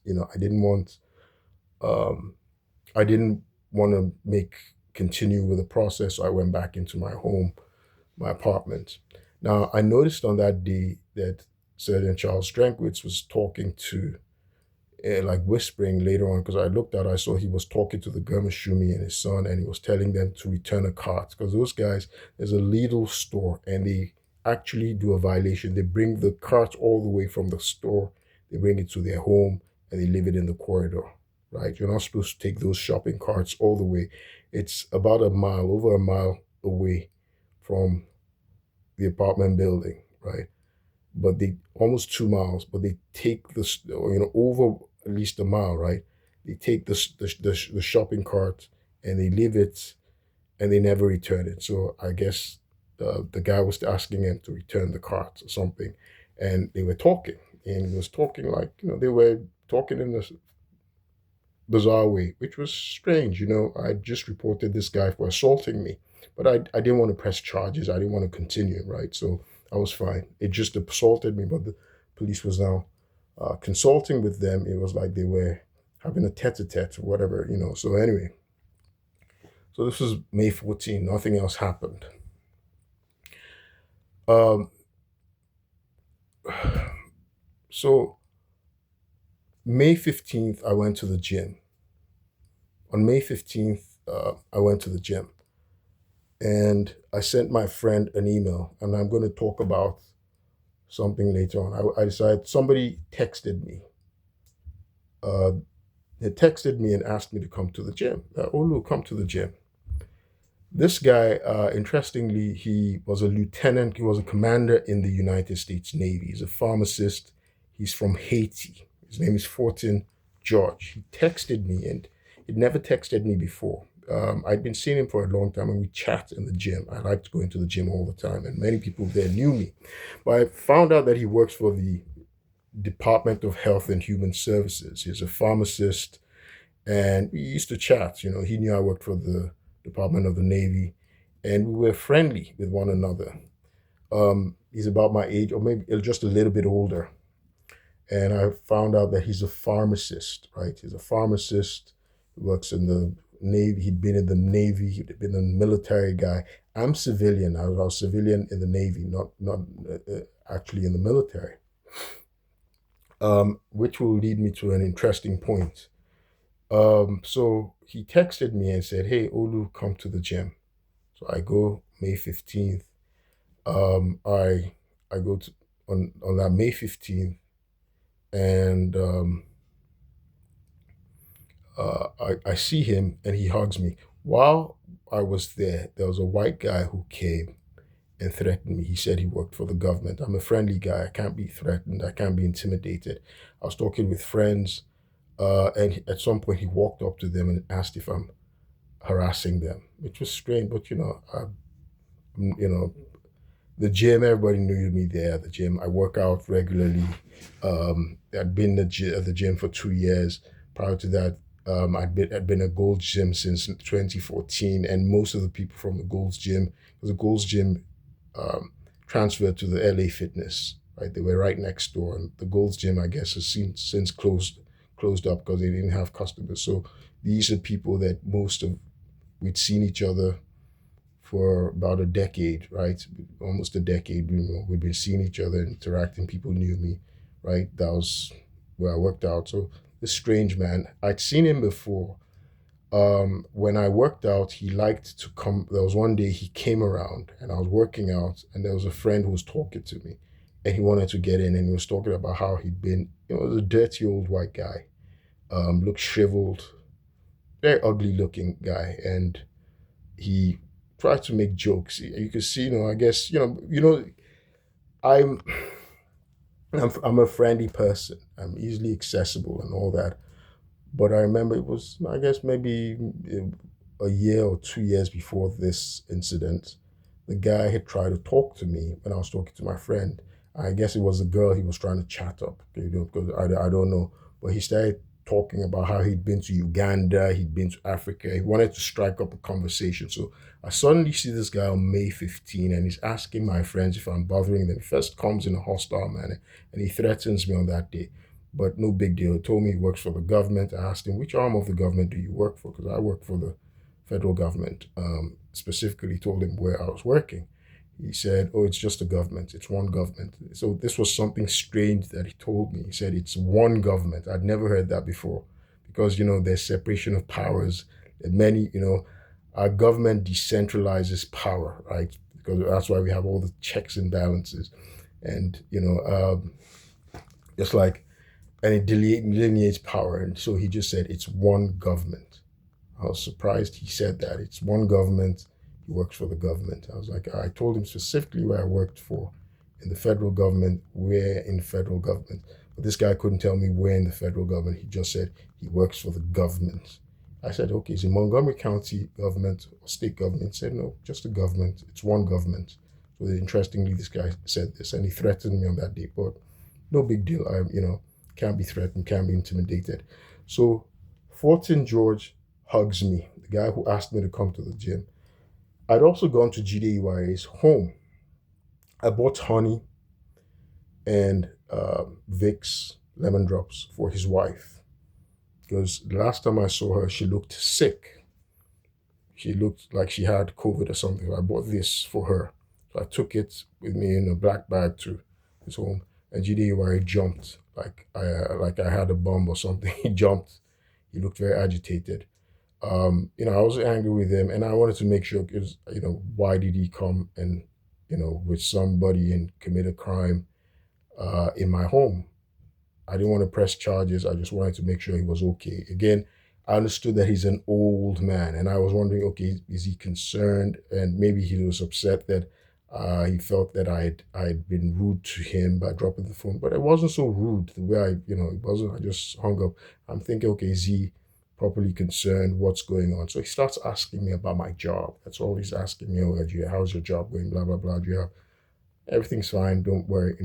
want to continue with the process. So I went back into my apartment. Now I noticed on that day that Sergeant Charles Drankwitz was talking to, like whispering later on, because I saw he was talking to the Gurmashumi and his son, and he was telling them to return a cart, because those guys, there's a Lidl store, and they actually do a violation. They bring the cart all the way from the store, they bring it to their home, and they leave it in the corridor, right? You're not supposed to take those shopping carts all the way. It's about over a mile away from the apartment building, right? But they almost 2 miles, but they take over at least a mile, right? They take the shopping cart and they leave it, and they never return it. So I guess the guy was asking him to return the cart or something, and they were talking, and he was talking like, they were talking in this bizarre way, which was strange. I just reported this guy for assaulting me, But I didn't want to press charges. I didn't want to continue, right? So I was fine. It just assaulted me, but the police was now consulting with them. It was like they were having a tete-a-tete, whatever, So anyway, so this was May 14. Nothing else happened. Um, so May 15th, I went to the gym. On May 15th, I went to the gym and I sent my friend an email, and I'm going to talk about something later on. I decided somebody texted me. They texted me and asked me to come to the gym. Olu, come to the gym. This guy, interestingly, he was a lieutenant. He was a commander in the United States Navy. He's a pharmacist. He's from Haiti. His name is Fortin George. He texted me, and he'd never texted me before. I'd been seeing him for a long time, and we chat in the gym. I liked going to the gym all the time, and many people there knew me. But I found out that he works for the Department of Health and Human Services. He's a pharmacist, and we used to chat. He knew I worked for the Department of the Navy, and we were friendly with one another. He's about my age, or maybe just a little bit older. And I found out that he's a pharmacist, right? He's a pharmacist, he works in the Navy. He'd been in the Navy, he'd been a military guy. I'm civilian. I was civilian in the Navy, not actually in the military. Which will lead me to an interesting point. So he texted me and said, "Hey, Olu, come to the gym." So I go May 15th. I go to on that May 15th, and I see him and he hugs me. While I was there was a white guy who came and threatened me. He said he worked for the government. I'm a friendly guy. I can't be threatened. I can't be intimidated. I was talking with friends, and at some point he walked up to them and asked if I'm harassing them, which was strange. But the gym, everybody knew me there at the gym. I work out regularly. I'd been at the gym for 2 years. Prior to that, I'd been a Gold's Gym since 2014, and most of the people from the Gold's Gym, because the Gold's Gym transferred to the LA Fitness, right? They were right next door, and the Gold's Gym, I guess, has since closed up because they didn't have customers. So these are people that we'd seen each other for about a decade, right? Almost a decade. We'd been seeing each other, interacting. People knew me, right? That was where I worked out. So this strange man, I'd seen him before. When I worked out, he liked to come. There was one day he came around and I was working out, and there was a friend who was talking to me, and he wanted to get in, and he was talking about how he'd been, a dirty old white guy, looked shriveled, very ugly looking guy, and he tried to make jokes. You could see, I guess, I'm I'm a friendly person. I'm easily accessible and all that. But I remember it was, I guess, maybe a year or 2 years before this incident, the guy had tried to talk to me when I was talking to my friend. I guess it was the girl he was trying to chat up, because I don't know. But he started talking about how he'd been to Uganda, he'd been to Africa. He wanted to strike up a conversation. So I suddenly see this guy on May 15, and he's asking my friends if I'm bothering them. He first comes in a hostile manner, and he threatens me on that day. But no big deal. He told me he works for the government. I asked him, which arm of the government do you work for? Because I work for the federal government. Specifically told him where I was working. He said, oh, it's just the government. It's one government. So this was something strange that he told me. He said, it's one government. I'd never heard that before, because, there's separation of powers. Many, our government decentralizes power, right? Because that's why we have all the checks and balances. And, it's like, and it delineates power. And so he just said, it's one government. I was surprised he said that. It's one government. He works for the government. I was like, I told him specifically where I worked for in the federal government, where in the federal government. But this guy couldn't tell me where in the federal government. He just said he works for the government. I said, okay, is it Montgomery County government or state government? He said, no, just the government. It's one government. So interestingly, this guy said this, and he threatened me on that day. But no big deal. Can't be threatened, can't be intimidated. So Fortin George hugs me, the guy who asked me to come to the gym. I'd also gone to GDUIA's home. I bought honey and Vicks lemon drops for his wife because the last time I saw her, she looked sick. She looked like she had COVID or something. I bought this for her. So I took it with me in a black bag to his home. And GDUIA jumped like I had a bomb or something. He jumped. He looked very agitated. I was angry with him, and I wanted to make sure because why did he come and with somebody and commit a crime in my home? I didn't want to press charges. I just wanted to make sure he was okay. Again, I understood that he's an old man, and I was wondering, okay, is he concerned? And maybe he was upset that he felt that I had been rude to him by dropping the phone, but it wasn't so rude the way it wasn't. I just hung up. I'm thinking, okay, is he properly concerned? What's going on? So he starts asking me about my job. That's all he's asking me. Oh, how's your job going? Blah blah blah. Do you have everything's fine? Don't worry.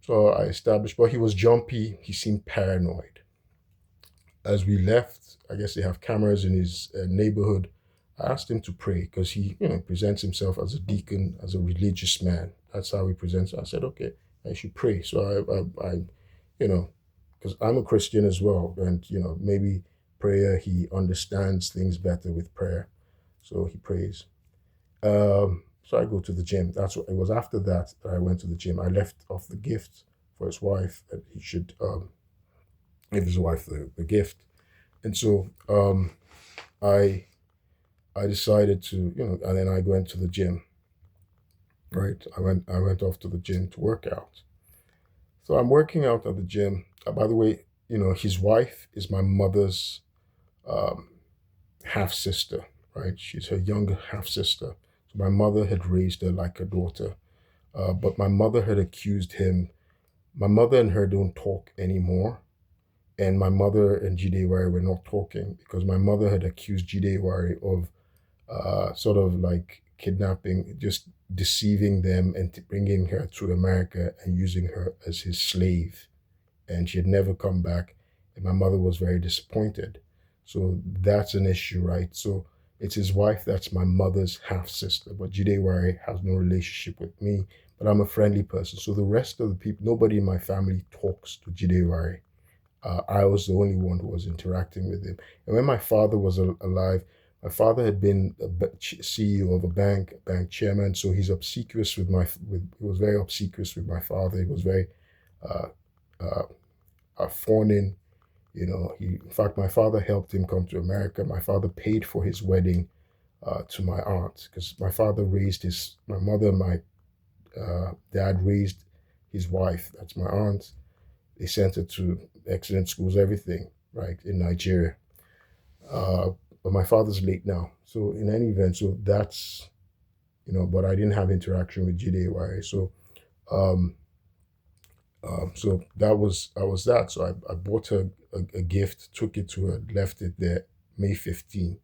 So I established, but he was jumpy. He seemed paranoid. As we left, I guess they have cameras in his neighborhood. I asked him to pray because he presents himself as a deacon, as a religious man. That's how he presents. I said, okay, I should pray. So I you know, because I'm a Christian as well, and maybe prayer. He understands things better with prayer, so he prays. So I go to the gym. That's what it was. After that I went to the gym. I left off the gift for his wife that he should give his wife the gift. And so I I decided to and then I went to the gym. Right, I went off to the gym to work out. So I'm working out at the gym. By the way, his wife is my mother's um, half sister. Right, she's her younger half sister. So my mother had raised her like a daughter. But my mother had accused him. My mother and her don't talk anymore. And my mother and Jide Wari were not talking because my mother had accused Jide Wari of sort of like kidnapping, just deceiving them and bringing her to America and using her as his slave. And she had never come back. And my mother was very disappointed. So that's an issue, right? So it's his wife that's my mother's half sister, but Jide Wari has no relationship with me. But I'm a friendly person. So the rest of the people, nobody in my family talks to Jide Wari. I was the only one who was interacting with him. And when my father was alive, my father had been a CEO of a bank chairman. So he's obsequious he was very obsequious with my father. He was very uh, fawning. In fact, my father helped him come to America. My father paid for his wedding to my aunt because my mother and my dad raised his wife. That's my aunt. They sent her to excellent schools, everything, right, in Nigeria. Uh, but my father's late now. So in any event, so that's, but I didn't have interaction with GDAY. Um, so that was that. So I bought her a gift, took it to her, left it there, May 15th,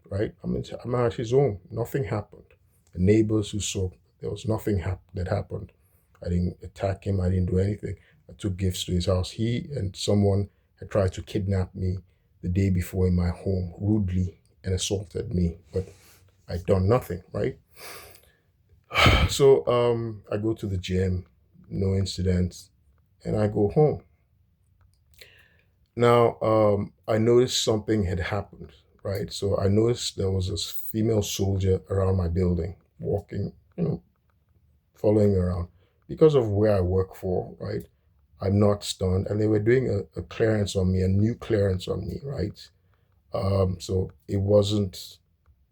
right? I'm at his home. Nothing happened. The neighbors who saw, there was nothing that happened. I didn't attack him. I didn't do anything. I took gifts to his house. He and someone had tried to kidnap me the day before in my home, rudely, and assaulted me. But I'd done nothing, right? So I go to the gym, no incidents, and I go home. Now I noticed something had happened, right? So I noticed there was this female soldier around my building, walking, following me around. Because of where I work for, right? I'm not stunned, and they were doing a clearance on me, a new clearance on me, right? So it wasn't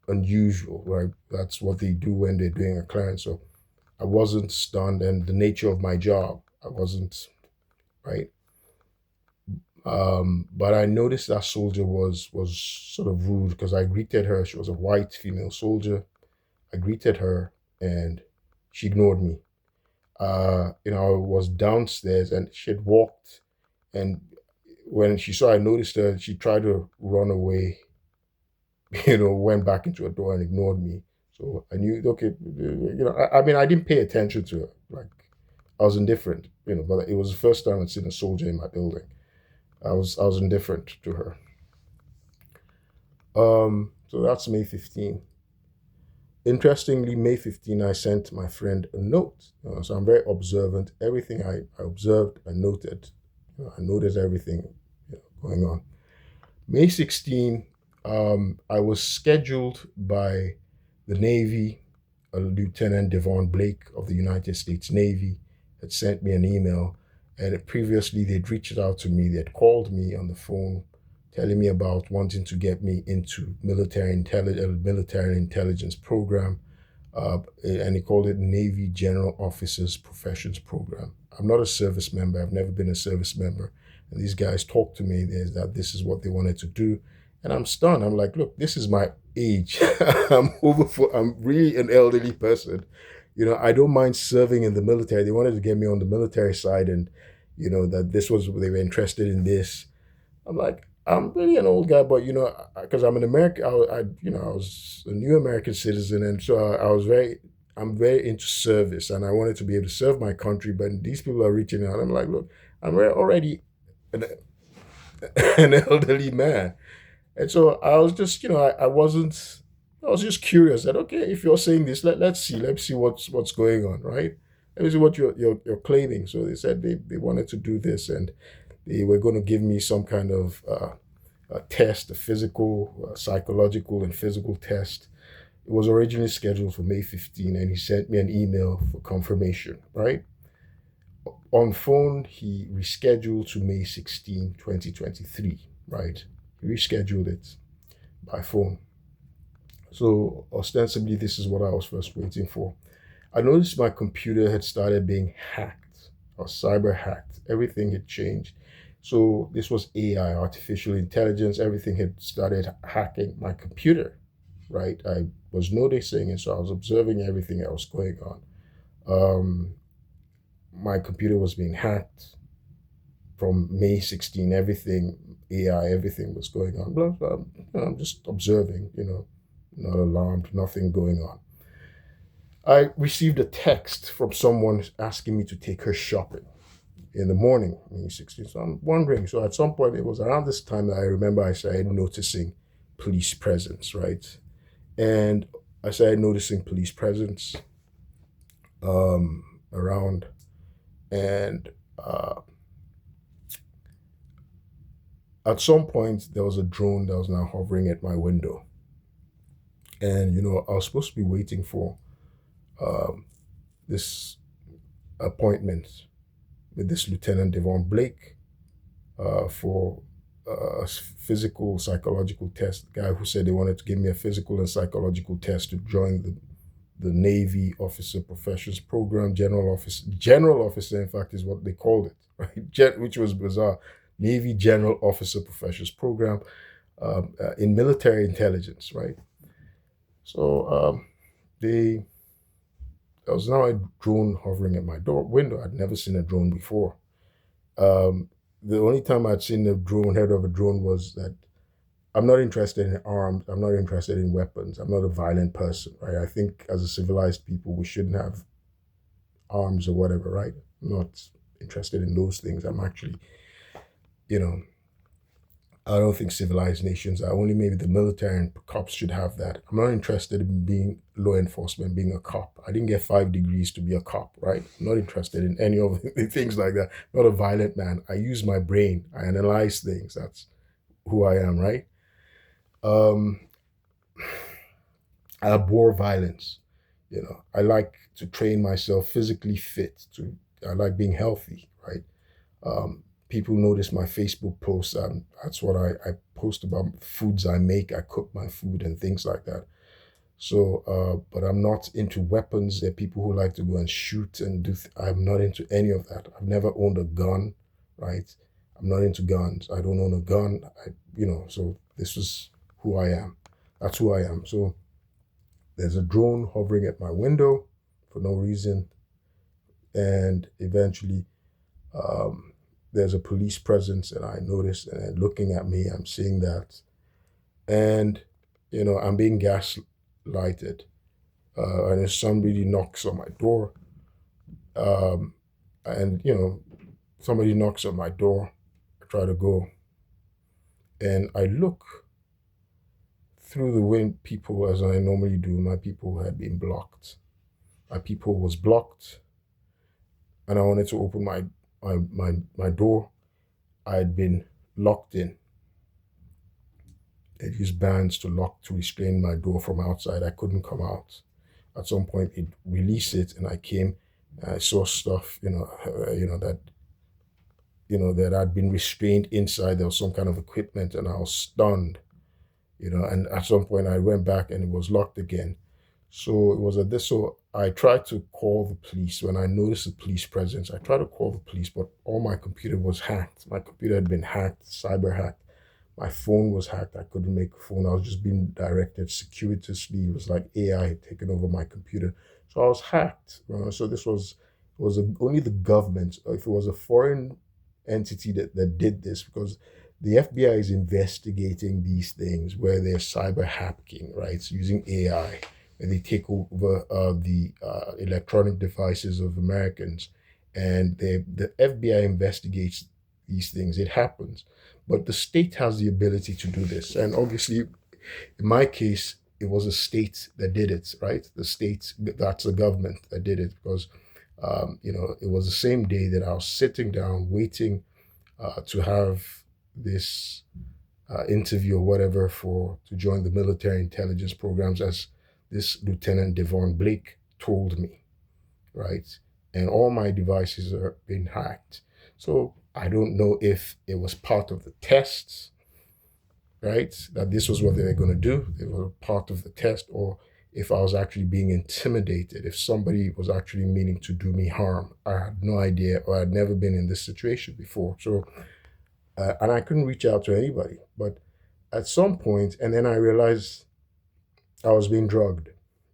unusual, right? That's what they do when they're doing a clearance. So I wasn't stunned, and the nature of my job, I wasn't, right? But I noticed that soldier was sort of rude because I greeted her. She was a white female soldier. I greeted her, and she ignored me. I was downstairs, and she had walked, and when she saw I noticed her, she tried to run away. Went back into a door and ignored me. So I knew, okay, I mean, I didn't pay attention to her. Like, I was indifferent, but it was the first time I'd seen a soldier in my building. I was indifferent to her. So that's May 15th. Interestingly, May 15, I sent my friend a note. So I'm very observant. Everything I observed, I noted. I noticed everything going on. May 16, I was scheduled by the Navy. Lieutenant Devon Blake of the United States Navy had sent me an email, and previously they'd reached out to me. They'd called me on the phone, telling me about wanting to get me into military intelligence program, and he called it Navy General Officers Professions Program. I'm not a service member. I've never been a service member. And these guys talked to me that this is what they wanted to do. And I'm stunned. I'm like, look, this is my age. I'm really an elderly person. I don't mind serving in the military. They wanted to get me on the military side, and, that they were interested in this. I'm like, I'm really an old guy, but because I'm an American, I was a new American citizen, and so I'm very into service, and I wanted to be able to serve my country. But these people are reaching out. I'm like, look, I'm already an, an elderly man, and so I was just, I wasn't. I was just curious that, okay, if you're saying this, let's see what's going on, right? Let me see what you're claiming. So they said they wanted to do this, and they were going to give me some kind of a test, a physical, psychological, and physical test. It was originally scheduled for May 15, and he sent me an email for confirmation, right? On phone, he rescheduled to May 16, 2023, right? He rescheduled it by phone. So ostensibly, this is what I was first waiting for. I noticed my computer had started being hacked or cyber hacked. Everything had changed. So this was AI, artificial intelligence. Everything had started hacking my computer, right? I was noticing, and so I was observing everything that was going on. My computer was being hacked from May 16. Everything, AI, everything was going on. Blah, blah. I'm just observing, not alarmed, nothing going on. I received a text from someone asking me to take her shopping in the morning, May 16. So I'm wondering. So at some point, it was around this time that I remember I started noticing police presence, right? And I started noticing police presence around, and at some point, there was a drone that was now hovering at my window. And, I was supposed to be waiting for this appointment with this Lieutenant Devon Blake for a physical psychological test. The guy who said they wanted to give me a physical and psychological test to join the Navy Officer Professions Program. General officer, in fact, is what they called it, right? Which was bizarre. Navy General Officer Professions Program in military intelligence, right? So there was now a drone hovering at my window. I'd never seen a drone before. The only time I'd seen heard of a drone was that I'm not interested in arms. I'm not interested in weapons. I'm not a violent person, right? I think as a civilized people, we shouldn't have arms or whatever, right? I'm not interested in those things. I'm actually, I don't think civilized nations are. Only maybe the military and cops should have that. I'm not interested in being law enforcement, being a cop. I didn't get 5 degrees to be a cop, right? I'm not interested in any of the things like that. Not a violent man. I use my brain. I analyze things. That's who I am, right? I abhor violence. I like to train myself physically fit. I like being healthy, right? People notice my Facebook posts, and that's what I post about foods I make. I cook my food and things like that. So, but I'm not into weapons. There are people who like to go and shoot and do. I'm not into any of that. I've never owned a gun, right? I'm not into guns. I don't own a gun. So this is who I am. That's who I am. So there's a drone hovering at my window for no reason, and eventually, there's a police presence, and I notice, and looking at me, I'm seeing that, and I'm being gaslighted, and if somebody knocks on my door, and somebody knocks on my door, I try to go, and I look through the wind people, as I normally do, my people had been blocked. My people was blocked, and I wanted to open my door. I had been locked in. They used bands to restrain my door from outside. I couldn't come out. At some point, it released it, and I came. And I saw stuff, that I'd been restrained inside. There was some kind of equipment, and I was stunned. And at some point, I went back, and it was locked again. So it was at this. So I tried to call the police when I noticed the police presence. I tried to call the police, but all my computer was hacked. My computer had been hacked, cyber hacked. My phone was hacked. I couldn't make a phone. I was just being directed circuitously. It was like AI had taken over my computer. So I was hacked. So this was only the government. If it was a foreign entity that did this, because the FBI is investigating these things where they're cyber hacking, right? So using AI, and they take over the electronic devices of Americans, and the FBI investigates these things. It happens. But the state has the ability to do this. And obviously, in my case, it was a state that did it, right? The state, that's the government that did it, because, it was the same day that I was sitting down waiting to have this interview or whatever to join the military intelligence programs, as this Lieutenant Devon Blake told me, right? And all my devices are being hacked. So I don't know if it was part of the tests, right? That this was what they were going to do. It was part of the test, or if I was actually being intimidated, if somebody was actually meaning to do me harm. I had no idea, or I'd never been in this situation before. So, and I couldn't reach out to anybody. But at some point, and then I realized I was being drugged,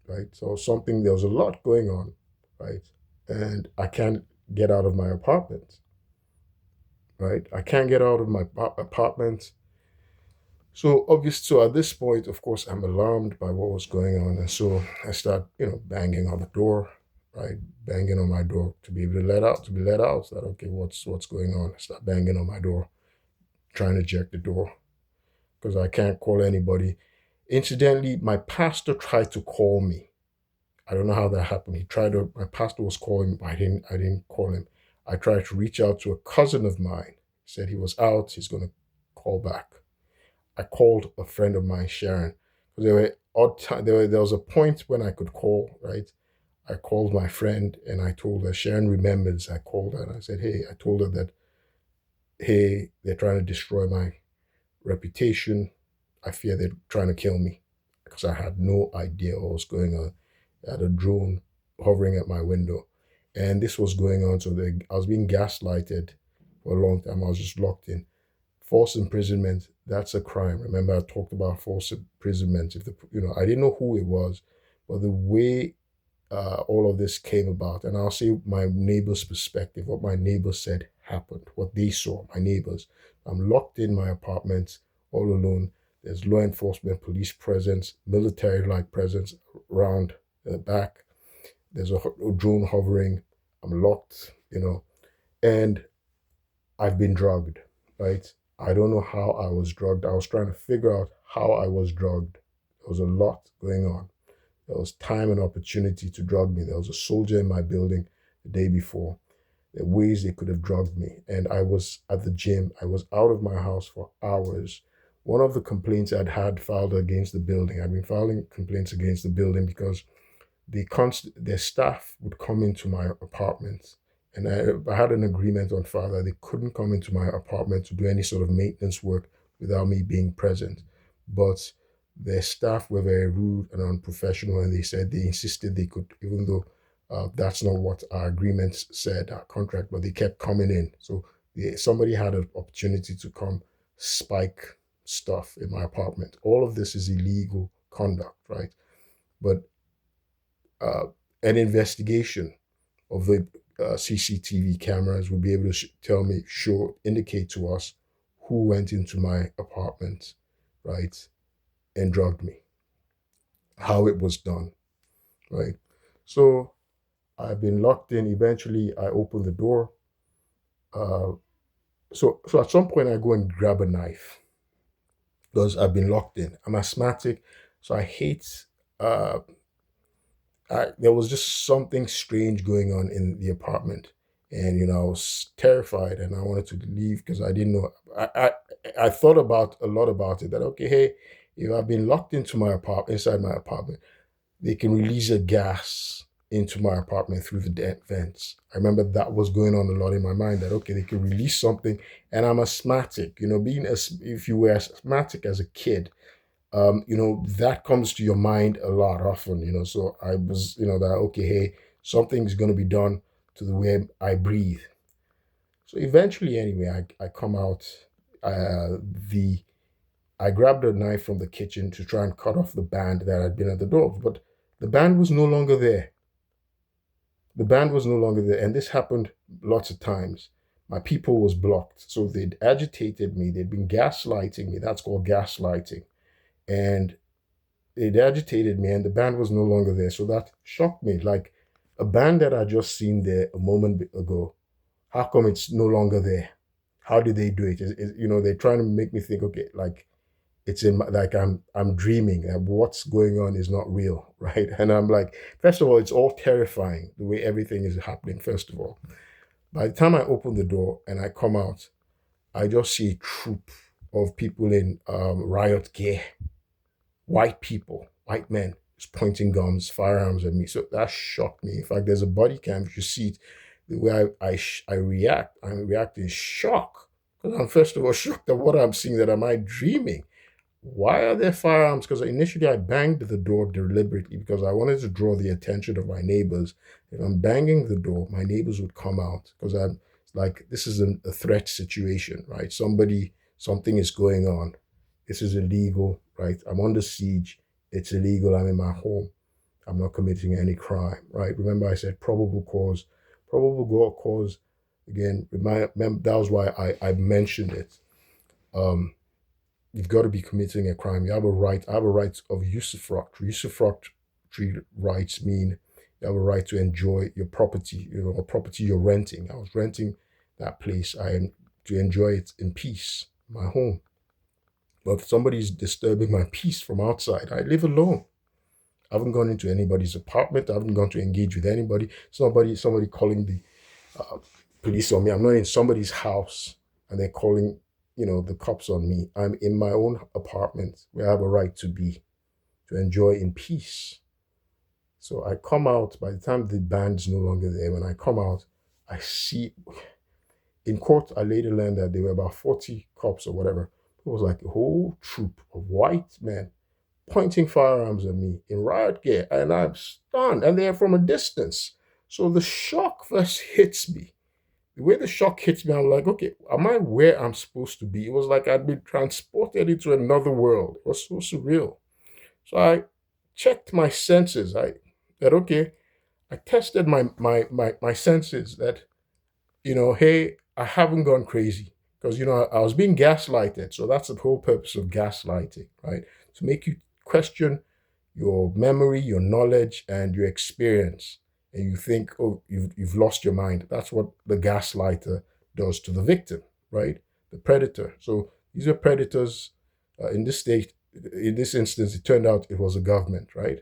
right? So there was a lot going on, right? And I can't get out of my apartment, right? I can't get out of my apartment. So at this point, of course, I'm alarmed by what was going on. And so I start, banging on the door, right? Banging on my door to be able to let out. So that, okay, what's going on? I start banging on my door, trying to check the door because I can't call anybody. Incidentally, my pastor tried to call me. I don't know how that happened. My pastor was calling. I didn't call him. I tried to reach out to a cousin of mine. He said he was out. He's going to call back. I called a friend of mine, Sharon, because there were odd time. There was a point when I could call, right? I called my friend and I told her. Sharon remembers. I called her and I said, "Hey," I told her that, "Hey, they're trying to destroy my reputation. I fear they're trying to kill me," because I had no idea what was going on. I had a drone hovering at my window, and this was going on. So I was being gaslighted for a long time. I was just locked in. False imprisonment, that's a crime. Remember, I talked about false imprisonment. I didn't know who it was, but the way all of this came about, and I'll say my neighbor's perspective, what my neighbor said happened, what they saw, my neighbors. I'm locked in my apartment all alone. There's law enforcement, police presence, military-like presence around the back. There's a drone hovering. I'm locked, and I've been drugged, right? I don't know how I was drugged. I was trying to figure out how I was drugged. There was a lot going on. There was time and opportunity to drug me. There was a soldier in my building the day before. There were ways they could have drugged me. And I was at the gym. I was out of my house for hours. One of the complaints had filed against the building, I'd been filing complaints against the building because their staff would come into my apartment. And I had an agreement on file that they couldn't come into my apartment to do any sort of maintenance work without me being present. But their staff were very rude and unprofessional, and they insisted they could, even though that's not what our agreements said, our contract, but they kept coming in. So somebody had an opportunity to come spike stuff in my apartment. All of this is illegal conduct, right? But an investigation of the CCTV cameras will be able to indicate to us who went into my apartment, right, and drugged me, how it was done, right? So I've been locked in. Eventually, I open the door. So at some point, I go and grab a knife. because I've been locked in. I'm asthmatic, so I hate. Uh, there was just something strange going on in the apartment, and I was terrified, and I wanted to leave because I didn't know. I thought about a lot about it. That okay, hey, if I've been locked into my apartment, inside my apartment, they can release a gas into my apartment through the vents. I remember that was going on a lot in my mind. That okay, they can release something, and I'm asthmatic. Being as if you were asthmatic as a kid, that comes to your mind a lot often, So I was, that okay, hey, something's going to be done to the way I breathe. So eventually, anyway, I come out. The I grabbed a knife from the kitchen to try and cut off the band that had been at the door, but the band was no longer there. The band was no longer there, and this happened lots of times. My people was blocked, so they'd agitated me. They'd been gaslighting me. That's called gaslighting, and it agitated me, and the band was no longer there. So that shocked me. Like a band that I just seen there a moment ago, how come it's no longer there? How did they do it? They're trying to make me think, okay, like it's in my, like I'm dreaming. What's going on is not real, right? And I'm like, first of all, it's all terrifying the way everything is happening. First of all, by the time I open the door and I come out, I just see a troop of people in riot gear, white people, white men, just pointing guns, firearms at me. So that shocked me. In fact, there's a body cam. If you see it, the way I react, I react in shock. Because I'm first of all shocked at what I'm seeing. That am I dreaming? Why are there firearms? Because initially I banged the door deliberately because I wanted to draw the attention of my neighbors. If I'm banging the door, my neighbors would come out because I'm like, this is a threat situation, right? Something is going on. This is illegal, right? I'm under siege. It's illegal. I'm in my home. I'm not committing any crime, right? Remember, I said probable cause. Probable cause, again, remember, that was why I mentioned it. Um, you've got to be committing a crime. You have a right. I have a right of usufruct. Usufructory rights mean you have a right to enjoy your property, a property you're renting. I was renting that place. I am to enjoy it in peace, my home. But if somebody's disturbing my peace from outside, I live alone. I haven't gone into anybody's apartment. I haven't gone to engage with anybody. Somebody calling the uh, police on me. I'm not in somebody's house and they're calling, the cops on me. I'm in my own apartment where I have a right to be, to enjoy in peace. So I come out, by the time the band's no longer there, when I come out, I see in court, I later learned that there were about 40 cops or whatever. It was like a whole troop of white men pointing firearms at me in riot gear, and I'm stunned, and they're from a distance. So the shock first hits me. The way the shock hits me, I'm like, okay, am I where I'm supposed to be? It was like I'd been transported into another world. It was so surreal. So I checked my senses. I said, okay, I tested my senses that, hey, I haven't gone crazy. Because, I was being gaslighted. So that's the whole purpose of gaslighting, right? To make you question your memory, your knowledge, and your experience. And you think, oh, you've lost your mind. That's what the gaslighter does to the victim, right? The predator. So these are predators in this state. In this instance, it turned out it was the government, right?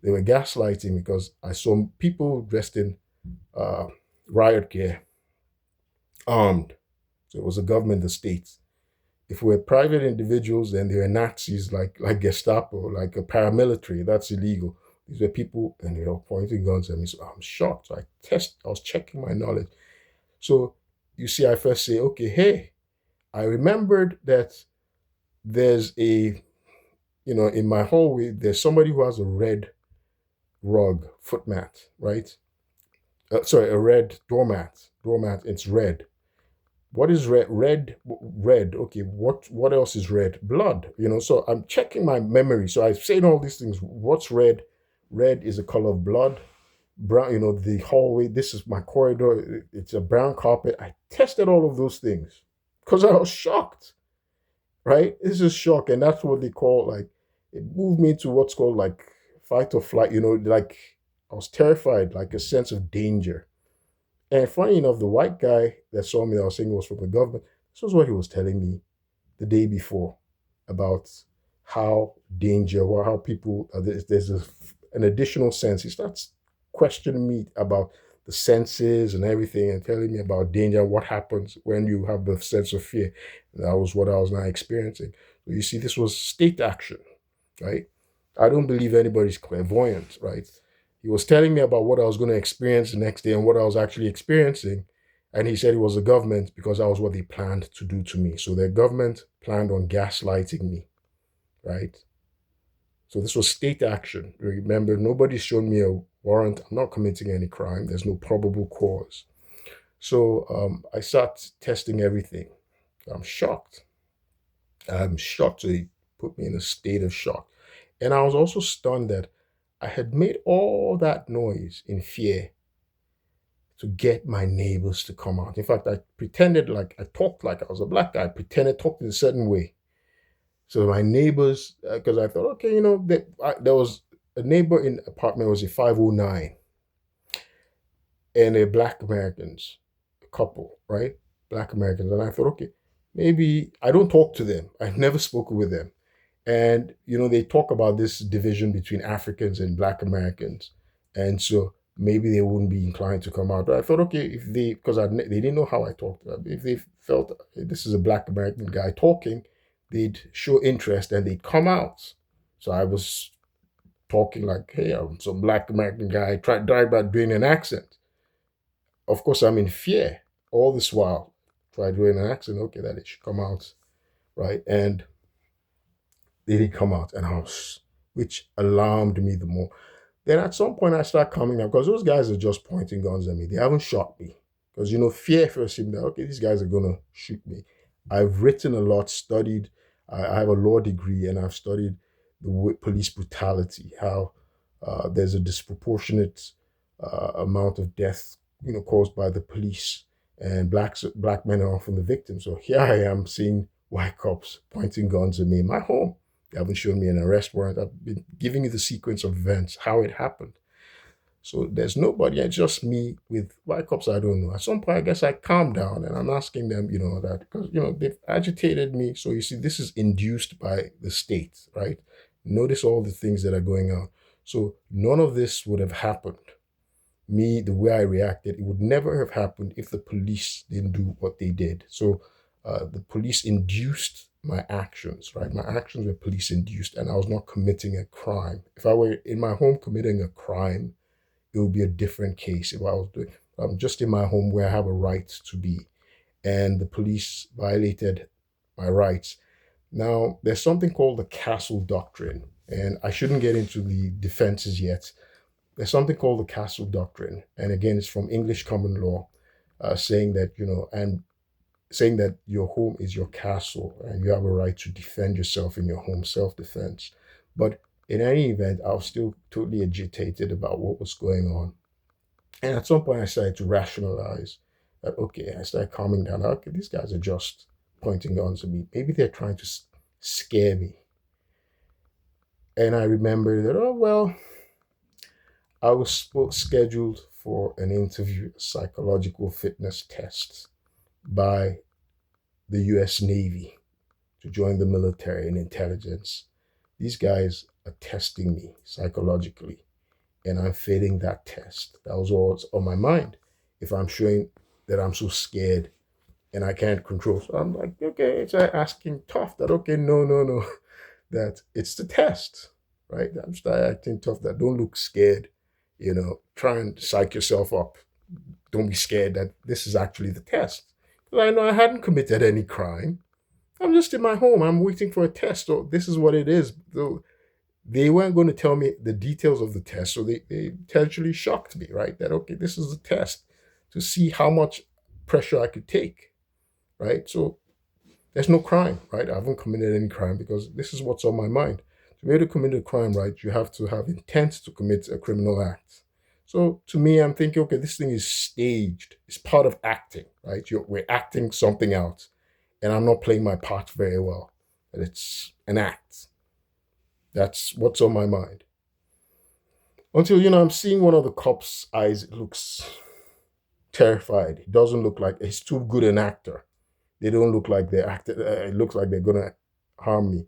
They were gaslighting because I saw people dressed in uh, riot gear, armed. So it was the government, the state. If we're private individuals, then they were Nazis like Gestapo, like a paramilitary. That's illegal. These were people, and they were pointing guns at me. So I'm shocked. So I was checking my knowledge. So you see, I first say, okay, hey, I remembered that there's in my hallway, there's somebody who has a red rug, foot mat, right? Sorry, a red doormat. Doormat, it's red. What is red? Red. Okay. What else is red? Blood. So I'm checking my memory. So I'm saying all these things. What's red? Red is a color of blood. Brown. The hallway. This is my corridor. It's a brown carpet. I tested all of those things because I was shocked. Right. This is shock, and that's what they call like. It moved me to what's called like fight or flight. Like I was terrified, like a sense of danger. And funny enough, the white guy that saw me that I was saying was from the government, this was what he was telling me the day before. about how danger, or how people, there's an additional sense. He starts questioning me about the senses and everything, and telling me about danger, what happens when you have the sense of fear. And that was what I was now experiencing. So you see, this was state action, right? I don't believe anybody's clairvoyant, right? He was telling me about what I was going to experience the next day and what I was actually experiencing. And he said it was the government because that was what they planned to do to me. So the government planned on gaslighting me, right? So this was state action. Remember, nobody's shown me a warrant. I'm not committing any crime. There's no probable cause. So I start testing everything. I'm shocked. I'm shocked. So he put me in a state of shock. And I was also stunned that I had made all that noise in fear to get my neighbors to come out. In fact, I pretended like I talked like I was a black guy, I pretended talked in a certain way. So my neighbors, because I thought, okay, there was a neighbor in the apartment, was a 509, and they're black Americans, a couple, right? Black Americans. And I thought, okay, maybe I don't talk to them. I've never spoken with them. And, they talk about this division between Africans and Black Americans. And so maybe they wouldn't be inclined to come out. But I thought, okay, if because they didn't know how I talked to them, if they felt this is a Black American guy talking, they'd show interest and they'd come out. So I was talking like, hey, I'm some Black American guy, tried about doing an accent. Of course, I'm in fear all this while. Tried doing an accent, okay, that it should come out, right? And they didn't come out, which alarmed me the more. Then at some point I start coming out because those guys are just pointing guns at me. They haven't shot me because fear first seemed that okay, these guys are gonna shoot me. I've written a lot, studied. I have a law degree, and I've studied the police brutality. How there's a disproportionate amount of death, caused by the police, and black men are often the victims. So here I am seeing white cops pointing guns at me in my home. They haven't shown me an arrest warrant. I've been giving you the sequence of events, how it happened. So there's nobody, it's just me with white cops I don't know. At some point, I guess I calm down and I'm asking them, that because, they've agitated me. So you see, this is induced by the state, right? Notice all the things that are going on. So none of this would have happened. Me, the way I reacted, it would never have happened if the police didn't do what they did. So the police induced my actions, right? My actions were police induced, and I was not committing a crime. If I were in my home committing a crime, it would be a different case. If I was doing, I'm just in my home where I have a right to be, and the police violated my rights. Now, there's something called the castle doctrine, and I shouldn't get into the defenses yet. There's something called the castle doctrine, and again, it's from English common law, saying that and saying that your home is your castle and you have a right to defend yourself in your home, self-defense. But in any event, I was still totally agitated about what was going on. And at some point, I started to rationalize that, okay, I started calming down. Okay, these guys are just pointing guns at me. Maybe they're trying to scare me. And I remember that, oh, well, I was scheduled for an interview, a psychological fitness test by the US Navy to join the military and intelligence. These guys are testing me psychologically, and I'm failing that test. That was all on my mind. If I'm showing that I'm so scared and I can't control, so I'm like, okay, it's asking tough that, okay, no, that it's the test, right? I'm start acting tough that don't look scared, try and psych yourself up. Don't be scared that this is actually the test. Because I know I hadn't committed any crime. I'm just in my home. I'm waiting for a test. So this is what it is. So they weren't going to tell me the details of the test. So they intentionally shocked me, right? That, okay, this is the test to see how much pressure I could take, right? So there's no crime, right? I haven't committed any crime because this is what's on my mind. To be able to commit a crime, right, you have to have intent to commit a criminal act. So to me, I'm thinking, okay, this thing is staged. It's part of acting, right? We're acting something out, and I'm not playing my part very well. But it's an act. That's what's on my mind. Until, I'm seeing one of the cops' eyes. It looks terrified. He doesn't look like he's too good an actor. They don't look like they're acting. It looks like they're going to harm me.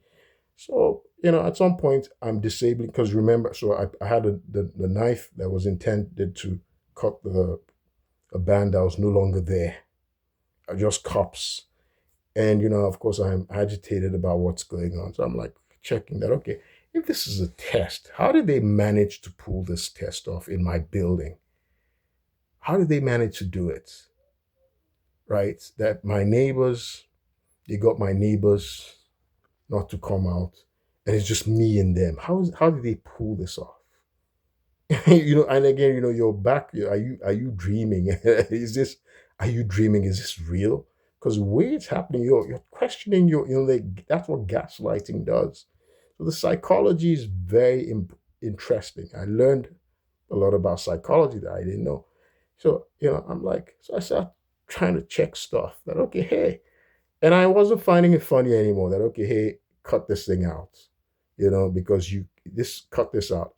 So, at some point I'm disabling because remember, so I had the knife that was intended to cut a band that was no longer there, just cups. And, of course, I'm agitated about what's going on. So I'm like checking that, okay, if this is a test, how did they manage to pull this test off in my building? How did they manage to do it? Right? That they got my neighbors not to come out, and it's just me and them. How did they pull this off? And again, you're back. Are you dreaming? Are you dreaming? Is this real? Because the way it's happening, you're questioning like that's what gaslighting does. So the psychology is very interesting. I learned a lot about psychology that I didn't know. So, I'm like, so I started trying to check stuff that, okay, hey, and I wasn't finding it funny anymore that, okay, hey, cut this thing out, because cut this out.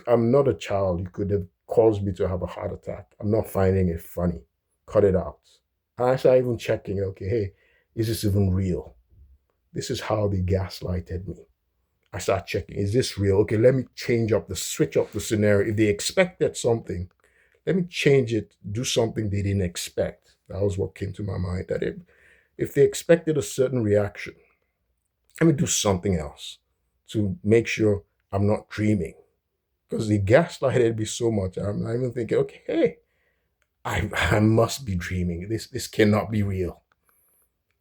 I'm not a child. You could have caused me to have a heart attack. I'm not finding it funny. Cut it out. And I started even checking, okay, hey, is this even real? This is how they gaslighted me. I start checking, is this real? Okay, let me switch up the scenario. If they expected something, let me change it, do something they didn't expect. That was what came to my mind. That if they expected a certain reaction, let me do something else to make sure I'm not dreaming. Because they gaslighted me so much. I'm not even thinking, okay, hey, I must be dreaming. This cannot be real.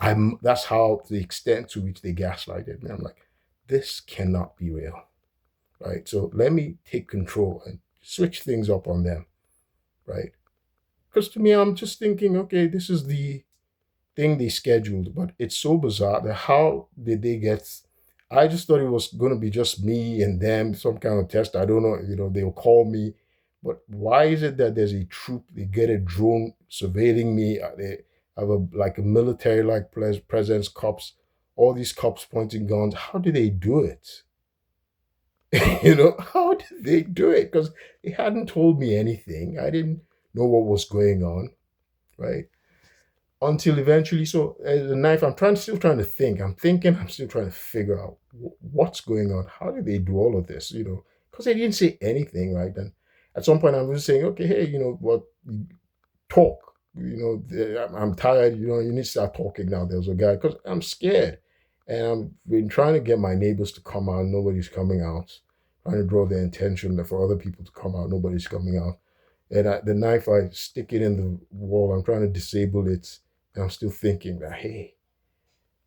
That's how the extent to which they gaslighted me. I'm like, this cannot be real. Right. So let me take control and switch things up on them. Right. Because to me, I'm just thinking, okay, this is the thing they scheduled, but it's so bizarre that how did they get? I just thought it was going to be just me and them, some kind of test. I don't know, they'll call me, but why is it that there's a troop? They get a drone surveilling me. They have a military like presence, cops, all these cops pointing guns. How do they do it? How did they do it? Because they hadn't told me anything. I didn't know what was going on, right? Until eventually, so the knife, still trying to think. I'm still trying to figure out what's going on. How did they do all of this? Because they didn't say anything, right? And at some point, I was saying, okay, hey, what, talk. I'm tired. You need to start talking now. There's a guy because I'm scared, and I've been trying to get my neighbors to come out. Nobody's coming out. Trying to draw their attention for other people to come out. Nobody's coming out. And the knife, I stick it in the wall. I'm trying to disable it. And I'm still thinking that, hey,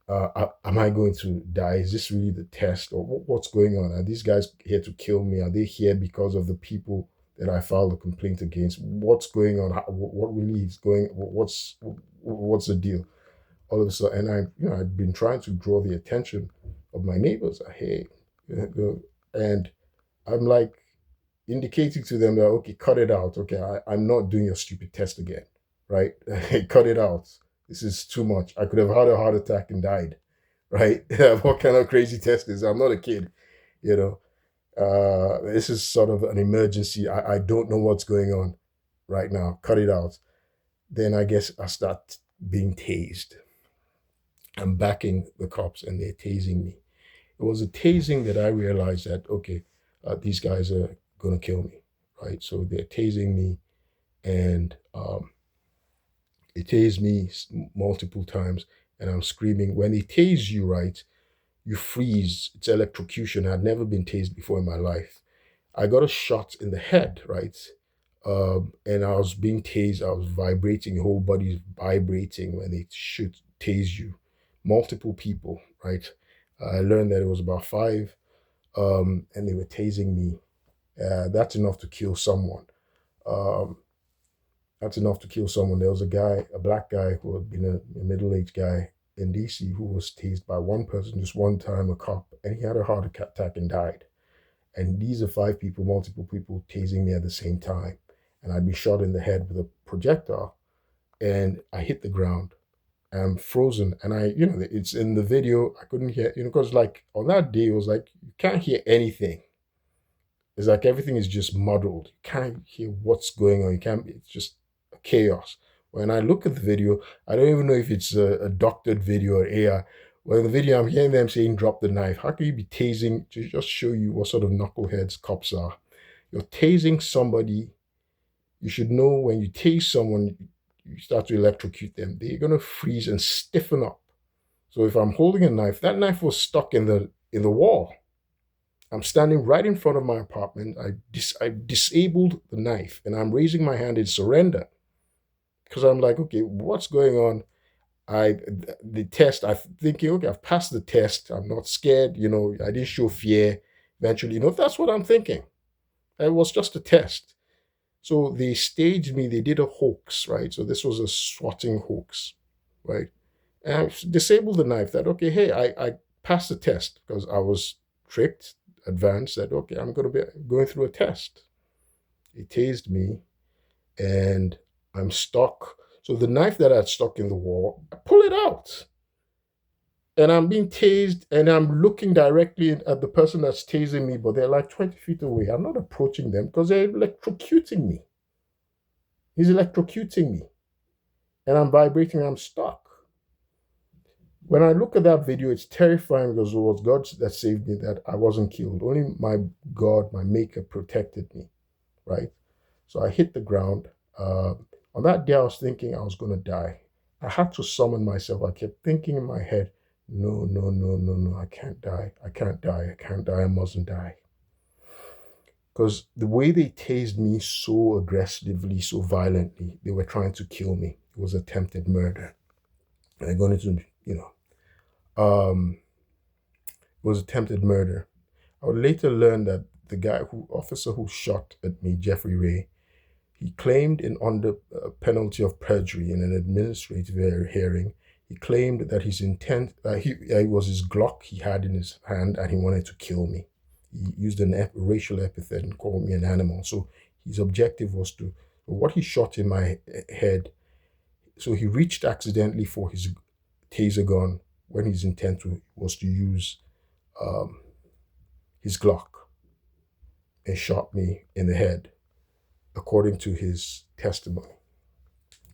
am I going to die? Is this really the test? Or what's going on? Are these guys here to kill me? Are they here because of the people that I filed a complaint against? What's going on? What really is going? What's the deal? All of a sudden, and I've been trying to draw the attention of my neighbors. Hey, and I'm like indicating to them that, okay, cut it out. Okay, I'm not doing your stupid test again, right? Cut it out. This is too much. I could have had a heart attack and died, right? What kind of crazy test is? I'm not a kid, you know. This is sort of an emergency. I don't know what's going on right now. Cut it out. Then I guess I start being tased. I'm backing the cops and they're tasing me. It was a tasing that I realized that, okay, these guys are going to kill me, right? So they're tasing me and they tased me multiple times and I'm screaming. When they tase you, right, you freeze. It's electrocution. I'd never been tased before in my life. I got a shot in the head, right? And I was being tased. I was vibrating. Your whole body's vibrating when they shoot, tase you. Multiple people, right? I learned that it was about five, and they were tasing me. That's enough to kill someone. Um, that's enough to kill someone. There was a black guy who had been a middle-aged guy in DC who was tased by one person just one time, a cop, and he had a heart attack and died. And these are five people, multiple people tasing me at the same time. And I'd be shot in the head with a projectile and I hit the ground. I'm frozen. And it's in the video. I couldn't hear, because like on that day, it was like, you can't hear anything. It's like everything is just muddled. You can't hear what's going on. It's just chaos. When I look at the video, I don't even know if it's a doctored video or AI. Well, in the video, I'm hearing them saying, drop the knife. How can you be tasing to just show you what sort of knuckleheads cops are? You're tasing somebody. You should know when you tase someone, you start to electrocute them. They're going to freeze and stiffen up. So if I'm holding a knife, that knife was stuck in the wall. I'm standing right in front of my apartment. I disabled the knife and I'm raising my hand in surrender because I'm like, okay, what's going on? The test, I'm thinking, okay, I've passed the test. I'm not scared. I didn't show fear. Eventually, that's what I'm thinking. It was just a test. So they staged me. They did a hoax, right? So this was a swatting hoax, right? And I disabled the knife. That okay, hey, I passed the test because I was tricked. Advanced. Said okay, I'm going to be going through a test. He tased me, and I'm stuck. So the knife that I had stuck in the wall, I pull it out. And I'm being tased, and I'm looking directly at the person that's tasing me, but they're like 20 feet away. I'm not approaching them because they're electrocuting me. He's electrocuting me. And I'm vibrating, I'm stuck. When I look at that video, it's terrifying because it was God that saved me, that I wasn't killed. Only my God, my maker, protected me, right? So I hit the ground. On that day, I was thinking I was going to die. I had to summon myself. I kept thinking in my head, no, no, no, no, no, I can't die. I can't die. I can't die. I mustn't die. Because the way they tased me so aggressively, so violently, they were trying to kill me. It was attempted murder. And they're going to, it was attempted murder. I would later learn that the officer who shot at me, Jeffrey Ray, he claimed under penalty of perjury in an administrative hearing, he claimed that his intent, it was his Glock he had in his hand and he wanted to kill me. He used a racial epithet and called me an animal. So his objective was what he shot in my head. So he reached accidentally for his taser gun when his intent was to use his Glock and shot me in the head, according to his testimony,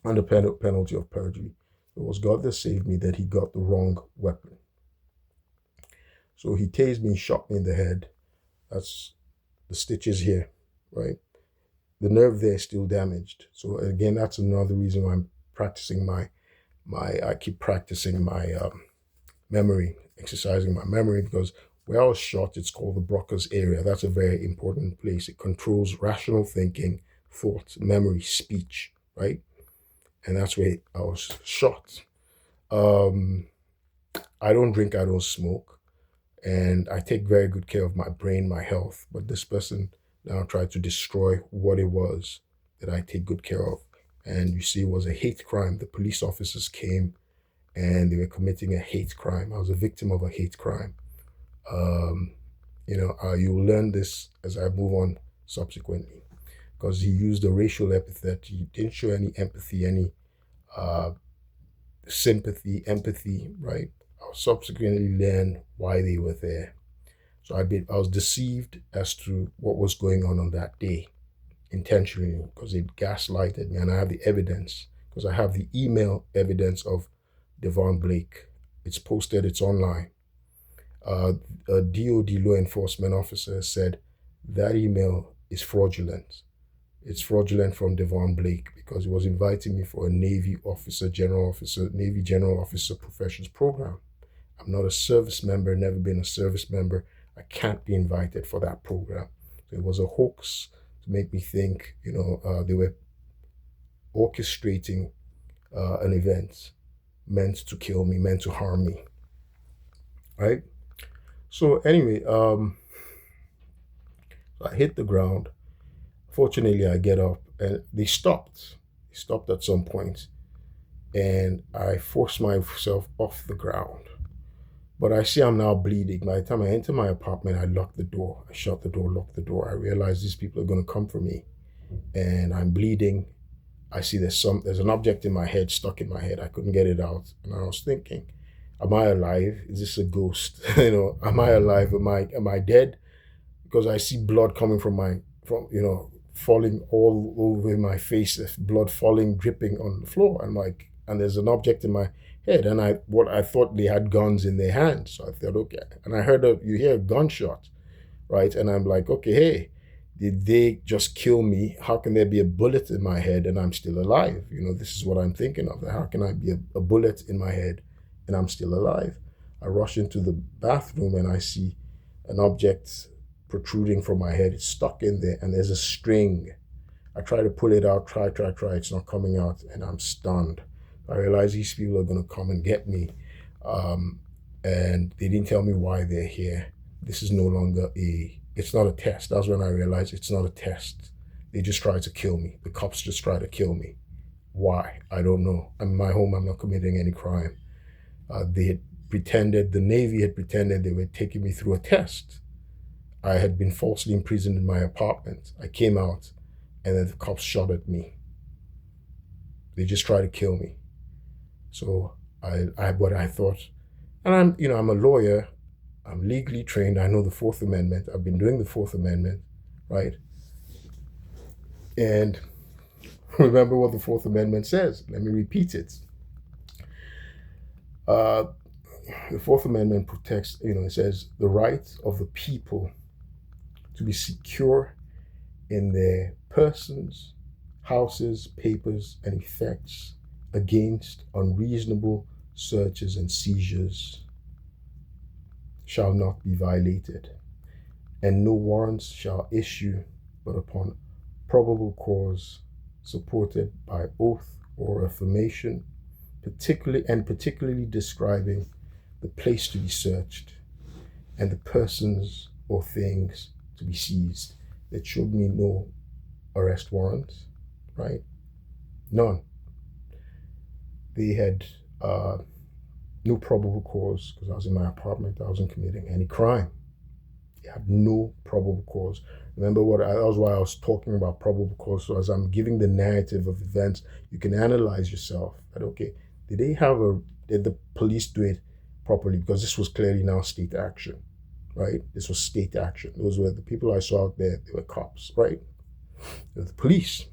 under penalty of perjury. It was God that saved me, that he got the wrong weapon. So he tased me, shot me in the head. That's the stitches here, right? The nerve there is still damaged. So again, that's another reason why I'm practicing I keep practicing my memory, exercising my memory, because where I was shot, it's called the Broca's area. That's a very important place. It controls rational thinking, thought, memory, speech, right? And that's where I was shot. I don't drink, I don't smoke, and I take very good care of my brain, my health. But this person now tried to destroy what it was that I take good care of. And you see, it was a hate crime. The police officers came and they were committing a hate crime. I was a victim of a hate crime. You'll learn this as I move on subsequently, because he used a racial epithet. He didn't show any empathy, any sympathy, empathy, right? I'll subsequently learn why they were there. So I was deceived as to what was going on that day, intentionally, because it gaslighted me. And I have the evidence, because I have the email evidence of Devon Blake. It's posted, it's online. A DOD law enforcement officer said that email is fraudulent. It's fraudulent from Devon Blake because he was inviting me for a Navy General Officer Professions program. I'm not a service member, never been a service member. I can't be invited for that program. So it was a hoax to make me think, they were orchestrating an event meant to kill me, meant to harm me, right? So anyway, I hit the ground. Fortunately, I get up and they stopped. They stopped at some point, and I forced myself off the ground. But I see I'm now bleeding. By the time I enter my apartment, I lock the door. I shut the door, lock the door. I realize these people are going to come for me, and I'm bleeding. I see there's an object in my head, stuck in my head. I couldn't get it out, and I was thinking, am I alive? Is this a ghost? Am I alive? Am I dead? Because I see blood coming from falling all over my face, blood falling, dripping on the floor. And there's an object in my head. And I thought they had guns in their hands. So I thought, okay. And I heard you hear a gunshot, right? And I'm like, okay, hey, did they just kill me? How can there be a bullet in my head and I'm still alive? This is what I'm thinking of. How can I be a bullet in my head and I'm still alive? I rush into the bathroom and I see an object protruding from my head. It's stuck in there and there's a string. I try to pull it out, try. It's not coming out and I'm stunned. I realize these people are going to come and get me. And they didn't tell me why they're here. This is no longer it's not a test. That's when I realized it's not a test. They just try to kill me. The cops just try to kill me. Why? I don't know. I'm in my home. I'm not committing any crime. The Navy had pretended they were taking me through a test. I had been falsely imprisoned in my apartment. I came out and then the cops shot at me. They just tried to kill me. So I thought, and I'm a lawyer. I'm legally trained. I know the Fourth Amendment. I've been doing the Fourth Amendment, right? And remember what the Fourth Amendment says. Let me repeat it. The Fourth Amendment protects, it says the right of the people to be secure in their persons, houses, papers, and effects against unreasonable searches and seizures shall not be violated, and no warrants shall issue but upon probable cause supported by oath or affirmation, particularly describing the place to be searched and the persons or things to be seized. There should be no arrest warrants, right? None. They had no probable cause because I was in my apartment. I wasn't committing any crime. They had no probable cause. Remember that was why I was talking about probable cause. So as I'm giving the narrative of events, you can analyze yourself that, okay, did the police do it properly? Because this was clearly now state action, right? This was state action. Those were the people I saw out there. They were cops, right? They were the police.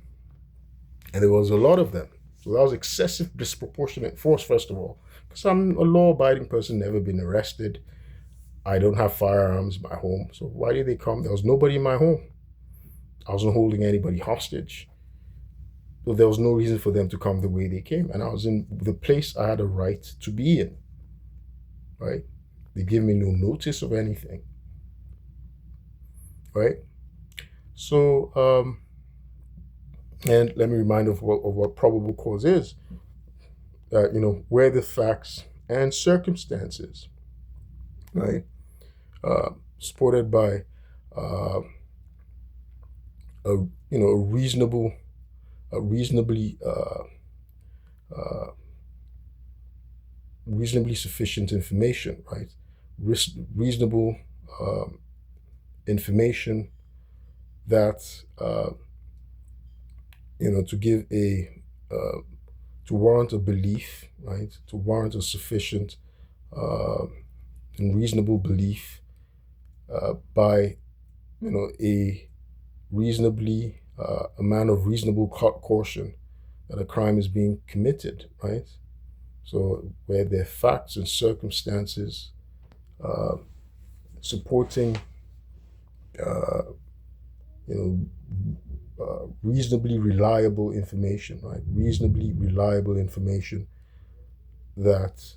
And there was a lot of them. So that was excessive, disproportionate force, first of all. Because I'm a law-abiding person, never been arrested. I don't have firearms in my home. So why did they come? There was nobody in my home. I wasn't holding anybody hostage. So there was no reason for them to come the way they came. And I was in the place I had a right to be in, right? They gave me no notice of anything, right? So, and let me remind of what probable cause is. Where the facts and circumstances, right, supported by reasonably sufficient information, right? Reasonable information that to give to warrant a belief, right? To warrant a sufficient and reasonable belief by a reasonably amount of reasonable caution that a crime is being committed, right? So where there are facts and circumstances supporting reasonably reliable information, right? Reasonably reliable information that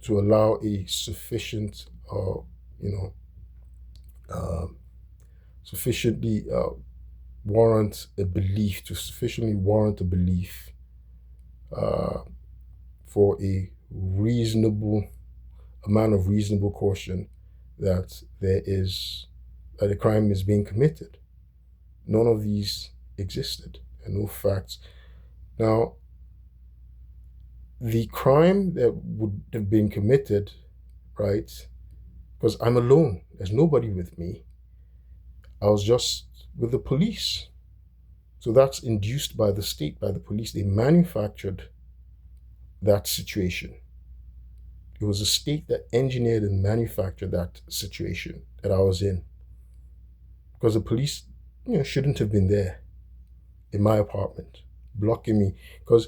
to allow a sufficient sufficiently warrant a belief, to sufficiently warrant a belief for a reasonable amount of reasonable caution that a crime is being committed. None of these existed, and no facts. Now, the crime that would have been committed, right, because I'm alone, there's nobody with me. I was just with the police. So that's induced by the state, by the police. They manufactured that situation. It was the state that engineered and manufactured that situation that I was in. Because the police, shouldn't have been there in my apartment, blocking me. Because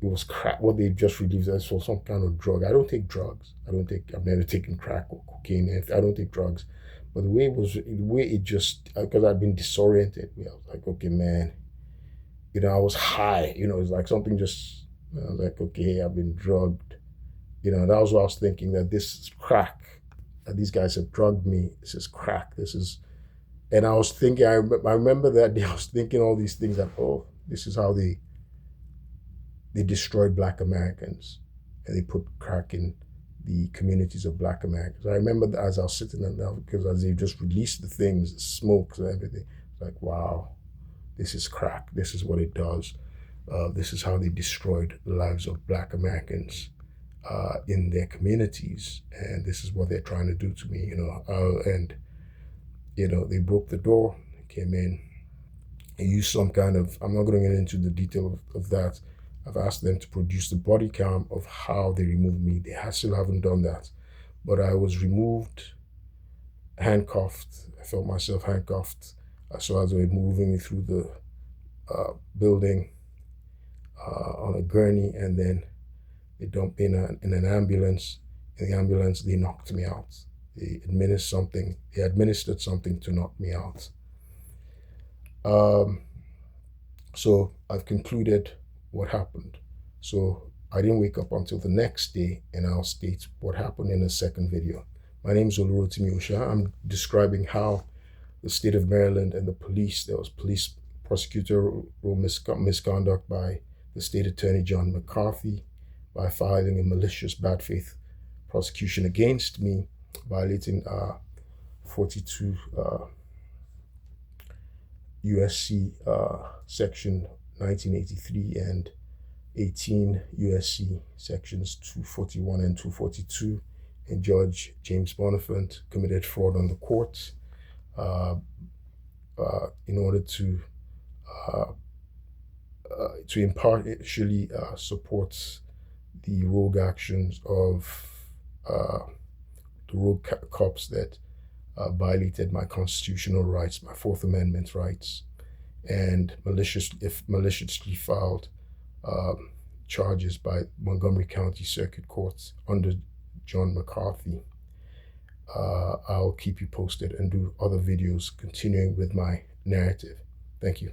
it was crack. What they just released as for some kind of drug. I don't take drugs. I've never taken crack or cocaine. I don't take drugs. But the way it just, because I'd been disoriented. I was like, okay, man, I was high. It's like something just, I was like, okay, I've been drugged. That was what I was thinking, that this is crack. That these guys have drugged me. This is crack. And I was thinking, I remember that day, I was thinking all these things that, oh, this is how they destroyed Black Americans, and they put crack in the communities of Black Americans. I remember that as I was sitting there, because as they just released the things, the smokes and everything, like, wow, this is crack. This is what it does. This is how they destroyed the lives of Black Americans in their communities, and this is what they're trying to do to me, and they broke the door, came in, and used some kind of, I'm not going to get into the detail of that. I've asked them to produce the body cam of how they removed me. They still haven't done that. But I was removed, handcuffed. I felt myself handcuffed. So as they were moving me through the building on a gurney, and then they dumped me in an ambulance. In the ambulance, they knocked me out. They administered something to knock me out. So I've concluded what happened. So I didn't wake up until the next day, and I'll state what happened in a second video. My name is Olurotimi Osha. I'm describing how the state of Maryland and the police, there was police prosecutorial misconduct by the state attorney, John McCarthy, by filing a malicious bad faith prosecution against me, violating 42 USC section 1983 and 18 USC sections 241 and 242. And Judge James Bonifant committed fraud on the court in order to impartially support the rogue actions of the rogue cops that violated my constitutional rights, my Fourth Amendment rights, and maliciously filed charges by Montgomery County Circuit Court under John McCarthy. I'll keep you posted and do other videos continuing with my narrative. Thank you.